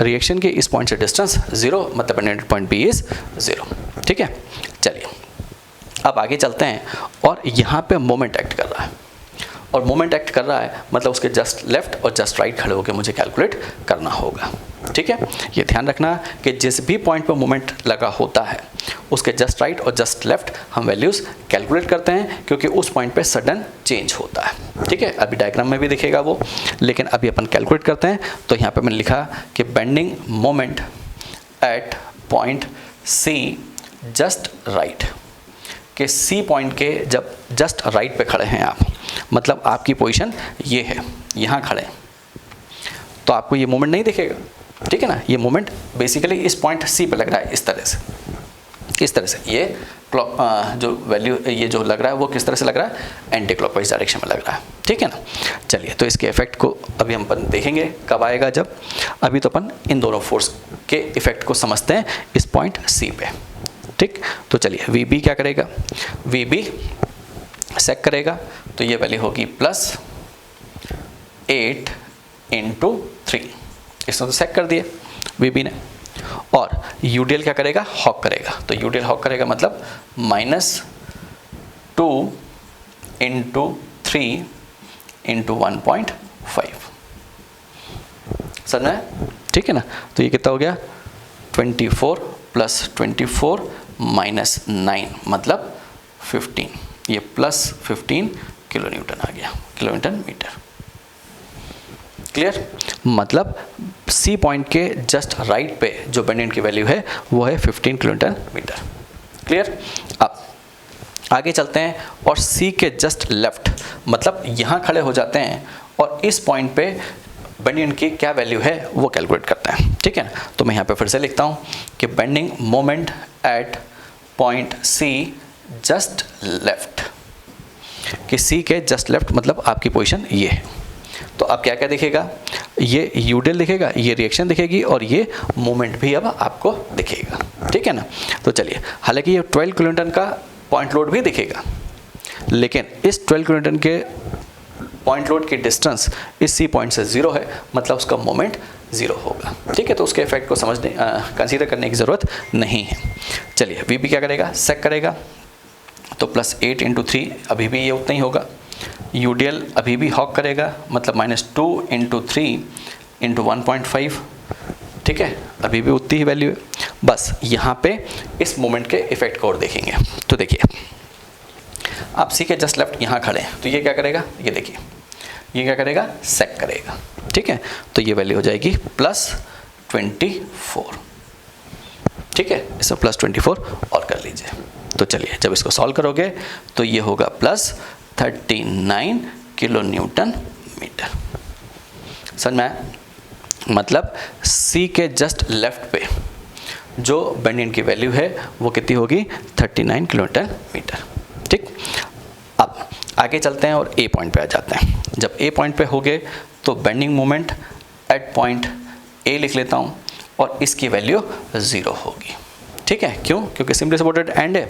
रिएक्शन के इस पॉइंट से डिस्टेंस 0, मतलब बेंडिंग पॉइंट B इज 0, ठीक है। चलिए अब आगे चलते हैं, और यहाँ पे मोमेंट एक्ट कर रहा है, और मोमेंट एक्ट कर रहा है मतलब उसके जस्ट लेफ्ट और जस्ट राइट खड़े होकर मुझे कैलकुलेट करना होगा, ठीक है। ये ध्यान रखना कि जिस भी पॉइंट पर मोमेंट लगा होता है उसके जस्ट राइट और जस्ट लेफ्ट हम वैल्यूज़ कैलकुलेट करते हैं, क्योंकि उस पॉइंट पे सडन चेंज होता है, ठीक है। अभी डायग्राम में भी दिखेगा वो, लेकिन अभी अपन कैलकुलेट करते हैं। तो यहाँ पे मैंने लिखा कि bending moment at point C just right, कि C पॉइंट के जब जस्ट राइट पे खड़े हैं आप, मतलब आपकी पोजीशन ये है, यहाँ खड़े हैं, तो आपको ये मोमेंट नहीं दिखेगा, ठीक है ना। ये मोमेंट बेसिकली इस पॉइंट C पे लग रहा है, इस तरह से, इस तरह से। ये क्लॉक जो वैल्यू ये जो लग रहा है वो किस तरह से लग रहा है, एंटी क्लॉकवाइज डायरेक्शन में लग रहा है, ठीक है ना। चलिए तो इसके इफेक्ट को अभी हम अपन देखेंगे कब आएगा, जब। अभी तो अपन इन दोनों फोर्स के इफेक्ट को समझते हैं इस पॉइंट C पे, ठीक। तो चलिए VB क्या करेगा, VB सेक करेगा, तो ये वैल्यू होगी प्लस 8 इंटू 3, इसने तो सेक कर दिया VB ने। और UDL क्या करेगा, हॉक करेगा, तो UDL हॉक करेगा मतलब -2 इंटू 3 इंटू 1.5, समझ में? ठीक है ना। तो ये कितना हो गया 24 प्लस 24 माइनस 9 मतलब 15, ये प्लस 15 किलो न्यूटन आ गया, किलो न्यूटन मीटर। क्लियर? मतलब सी पॉइंट के जस्ट राइट पे जो बेंडिंग की वैल्यू है वो है 15 किलो न्यूटन मीटर। क्लियर? अब आगे चलते हैं और सी के जस्ट लेफ्ट मतलब यहाँ खड़े हो जाते हैं और इस पॉइंट पे बेंडिंग की क्या वैल्यू है वो कैलकुलेट करते हैं। ठीक है, तो मैं यहाँ पे फिर से लिखता हूँ कि bending moment at point C just left, कि सी के जस्ट लेफ्ट मतलब आपकी पोजीशन ये है। तो अब क्या क्या दिखेगा, ये यूडियल दिखेगा, ये रिएक्शन दिखेगी और ये मोमेंट भी अब आपको दिखेगा। ठीक है ना। तो चलिए, हालांकि ये 12 किलो न्यूटन का पॉइंट लोड भी दिखेगा, लेकिन इस 12 किलो न्यूटन के पॉइंट लोड की डिस्टेंस इस सी पॉइंट से 0 है, मतलब उसका मोमेंट 0 होगा। ठीक है, तो उसके इफेक्ट को समझने कंसीडर करने की ज़रूरत नहीं है। चलिए, वी भी क्या करेगा, सेक करेगा, तो प्लस 8 इंटू 3 अभी भी ये उतना ही होगा। यूडियल अभी भी हॉक करेगा, मतलब -2 इंटू 3 इंटू 1.5। ठीक है, अभी भी उतनी ही वैल्यू है। बस यहाँ पे इस मोमेंट के इफेक्ट को और देखेंगे। तो देखिए, आप सी के जस्ट लेफ्ट यहाँ खड़े हैं, तो ये क्या करेगा, ये देखिए, ये क्या करेगा, सेक करेगा। ठीक है, तो ये वैल्यू हो जाएगी +24। ठीक है, इसे +24 और कर लीजिए। तो चलिए, जब इसको सॉल्व करोगे तो ये होगा +39 किलो न्यूटन मीटर। समझ में आया? मतलब सी के जस्ट लेफ्ट पे जो बेंडिंग की वैल्यू है वो कितनी होगी, 39 किलो न्यूटन मीटर। ठीक, अब आगे चलते हैं और ए पॉइंट पे आ जाते हैं। जब ए पॉइंट पे हो गए तो bending moment at point A लिख लेता हूँ और इसकी वैल्यू 0 होगी। ठीक है, क्यों? क्योंकि सिंपली सपोर्टेड एंड है।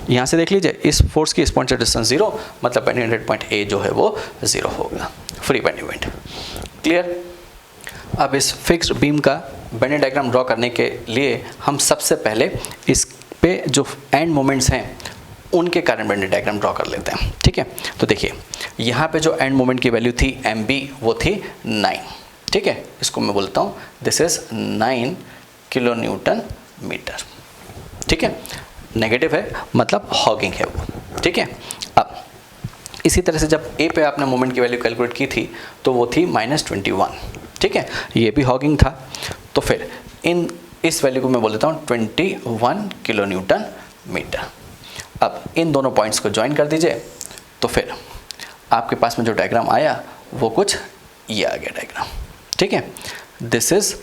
यहाँ से देख लीजिए, इस फोर्स की इस पॉइंट से डिस्टेंस 0, मतलब बेंडिंग एट पॉइंट ए जो है वो 0 होगा, फ्री बेंडिंग मोमेंट। क्लियर? अब इस फिक्स्ड बीम का बेंडिंग डायग्राम ड्रॉ करने के लिए हम सबसे पहले इस पे जो एंड मोमेंट्स हैं उनके कारण बेंडिंग डायग्राम ड्रॉ कर लेते हैं। ठीक है, तो देखिए, यहाँ पे जो एंड मोमेंट की वैल्यू थी MB वो थी 9। ठीक है, इसको मैं बोलता हूँ this is 9 kilo newton metre. ठीक है, नेगेटिव है मतलब हॉगिंग है वो। ठीक है, अब इसी तरह से जब ए पे आपने मोमेंट की वैल्यू कैलकुलेट की थी तो वो थी -21। ठीक है, ये भी हॉगिंग था, तो फिर इस वैल्यू को मैं बोल देता हूँ 21 किलो न्यूटन मीटर। अब इन दोनों पॉइंट्स को ज्वाइन कर दीजिए, तो फिर आपके पास में जो डायग्राम आया वो कुछ ये आ गया डायग्राम। ठीक है, this is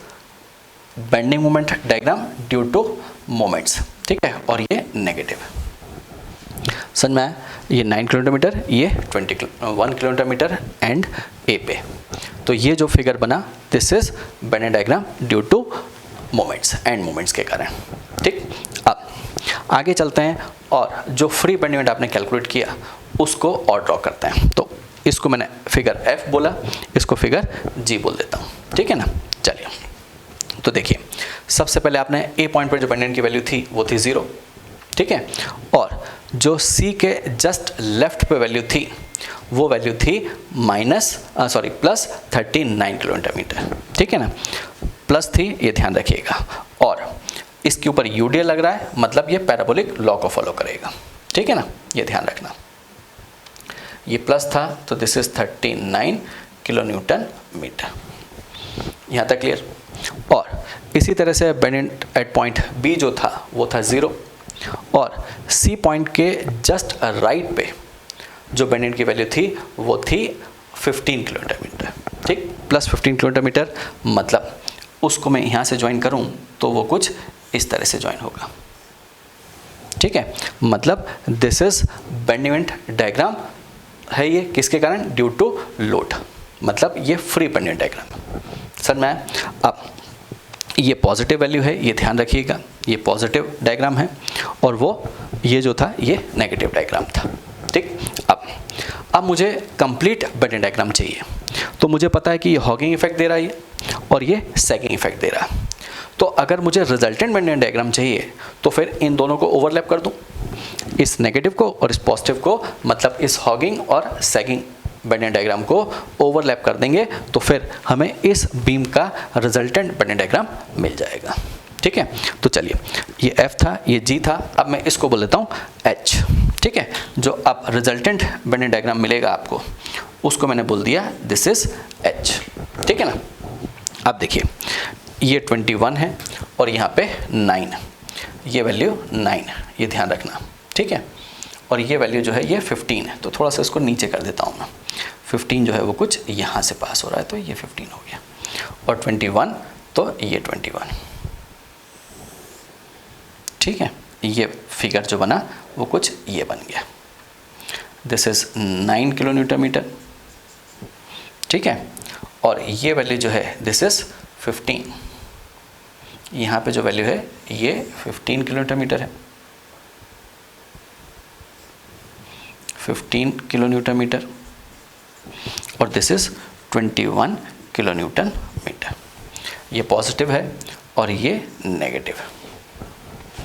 bending moment diagram due two moments. ठीक है, और ये नेगेटिव। समझ में आया? ये 9 किलोमीटर मीटर, ये 1 किलोमीटर मीटर एंड ए पे। तो ये जो फिगर बना this is bending diagram due two moments, and moments के कारण। ठीक, अब आगे चलते हैं और जो फ्री बेंडिंग मोमेंट आपने कैलकुलेट किया उसको और ड्रॉ करते हैं। तो इसको मैंने फिगर F बोला, इसको फिगर G बोल देता हूँ। ठीक है ना। चलिए, तो देखिए, सबसे पहले आपने ए पॉइंट पर जो बेंडिंग की वैल्यू थी वो थी 0। ठीक है, और जो सी के जस्ट लेफ्ट पे वैल्यू थी वो वैल्यू थी +39 किलोमीटर मीटर। ठीक है ना, प्लस थी, ये ध्यान रखिएगा, और इसके ऊपर यूडियल लग रहा है, मतलब ये पैराबोलिक लॉ को फॉलो करेगा। ठीक है ना, ये ध्यान रखना। ये प्लस था तो this is 39 kilo newton metre. यहाँ तक क्लियर? और इसी तरह से बेंडिंग एट पॉइंट बी जो था वो था 0, और सी पॉइंट के जस्ट राइट पे जो बेंडिंग की वैल्यू थी वो थी 15 किलोमीटर मीटर। ठीक, +15 किलोमीटर मीटर, मतलब उसको मैं यहाँ से ज्वाइन करूँ तो वो कुछ इस तरह से ज्वाइन होगा। ठीक है, मतलब दिस इज बेंडिंग डायग्राम है, ये किसके कारण, ड्यू टू लोड, मतलब ये फ्री बेंडिंग डायग्राम। सर मैं अब ये पॉजिटिव वैल्यू है, ये ध्यान रखिएगा, ये पॉजिटिव डायग्राम है, और वो ये जो था ये नेगेटिव डायग्राम था। ठीक, अब मुझे कंप्लीट बेंडिंग डायग्राम चाहिए, तो मुझे पता है कि ये हॉगिंग इफेक्ट दे रहा है और ये सैगिंग इफेक्ट दे रहा है। तो अगर मुझे रिजल्टेंट बेंडिंग डायग्राम चाहिए तो फिर इन दोनों को ओवरलैप कर दूं, इस नेगेटिव को और इस पॉजिटिव को, मतलब इस हॉगिंग और सैगिंग बेंडिंग डायग्राम को ओवरलैप कर देंगे तो फिर हमें इस बीम का रिजल्टेंट बेंडिंग डायग्राम मिल जाएगा। ठीक है, तो चलिए ये F था, ये G था, अब मैं इसको बोल देता हूँ H। ठीक है, जो अब रिजल्टेंट बेंडिंग डायग्राम मिलेगा आपको उसको मैंने बोल दिया दिस इज H। ठीक है ना, अब देखिए ये 21 है और यहाँ पे 9, ये वैल्यू 9, ये ध्यान रखना। ठीक है, और ये वैल्यू जो है ये 15 है, तो थोड़ा सा इसको नीचे कर देता हूँ मैं। 15 जो है वो कुछ यहाँ से पास हो रहा है तो ये 15 हो गया, और 21 तो ये 21। ठीक है, ये फिगर जो बना वो कुछ ये बन गया, this is 9 kilo newton metre. ठीक है, और ये वैल्यू जो है दिस इज 15, यहाँ पे जो वैल्यू है ये 15 किलो न्यूटन मीटर है, 15 किलो न्यूटन मीटर, और this is 21 kilo newton metre. ये पॉजिटिव है और ये नेगेटिव।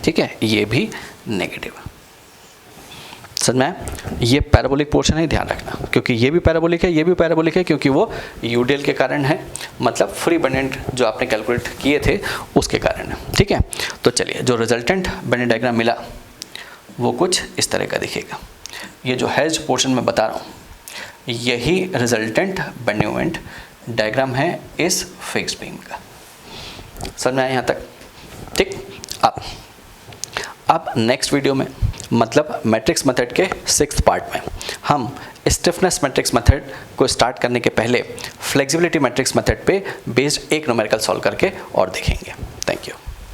ठीक है, ये भी नेगेटिव। समझ में आया? ये पैराबोलिक पोर्शन है, ध्यान रखना, क्योंकि ये भी पैराबोलिक है, ये भी पैराबोलिक है, क्योंकि वो यूडीएल के कारण है, मतलब फ्री बेंडेंट जो आपने कैलकुलेट किए थे उसके कारण है। ठीक है, तो चलिए जो रिजल्टेंट बेंडेंट डायग्राम मिला वो कुछ इस तरह का दिखेगा। ये जो हैज पोर्शन में बता रहा हूँ यही रिजल्टेंट बेंडिंग डायग्राम है इस फिक्स बीम का। समझ में आया यहाँ तक? ठीक, अब नेक्स्ट वीडियो में, मतलब मैट्रिक्स मेथड के 6th पार्ट में, हम स्टिफनेस मैट्रिक्स मेथड को स्टार्ट करने के पहले फ्लेक्सिबिलिटी मैट्रिक्स मेथड पे बेस्ड एक न्यूमेरिकल सॉल्व करके और देखेंगे। Thank you.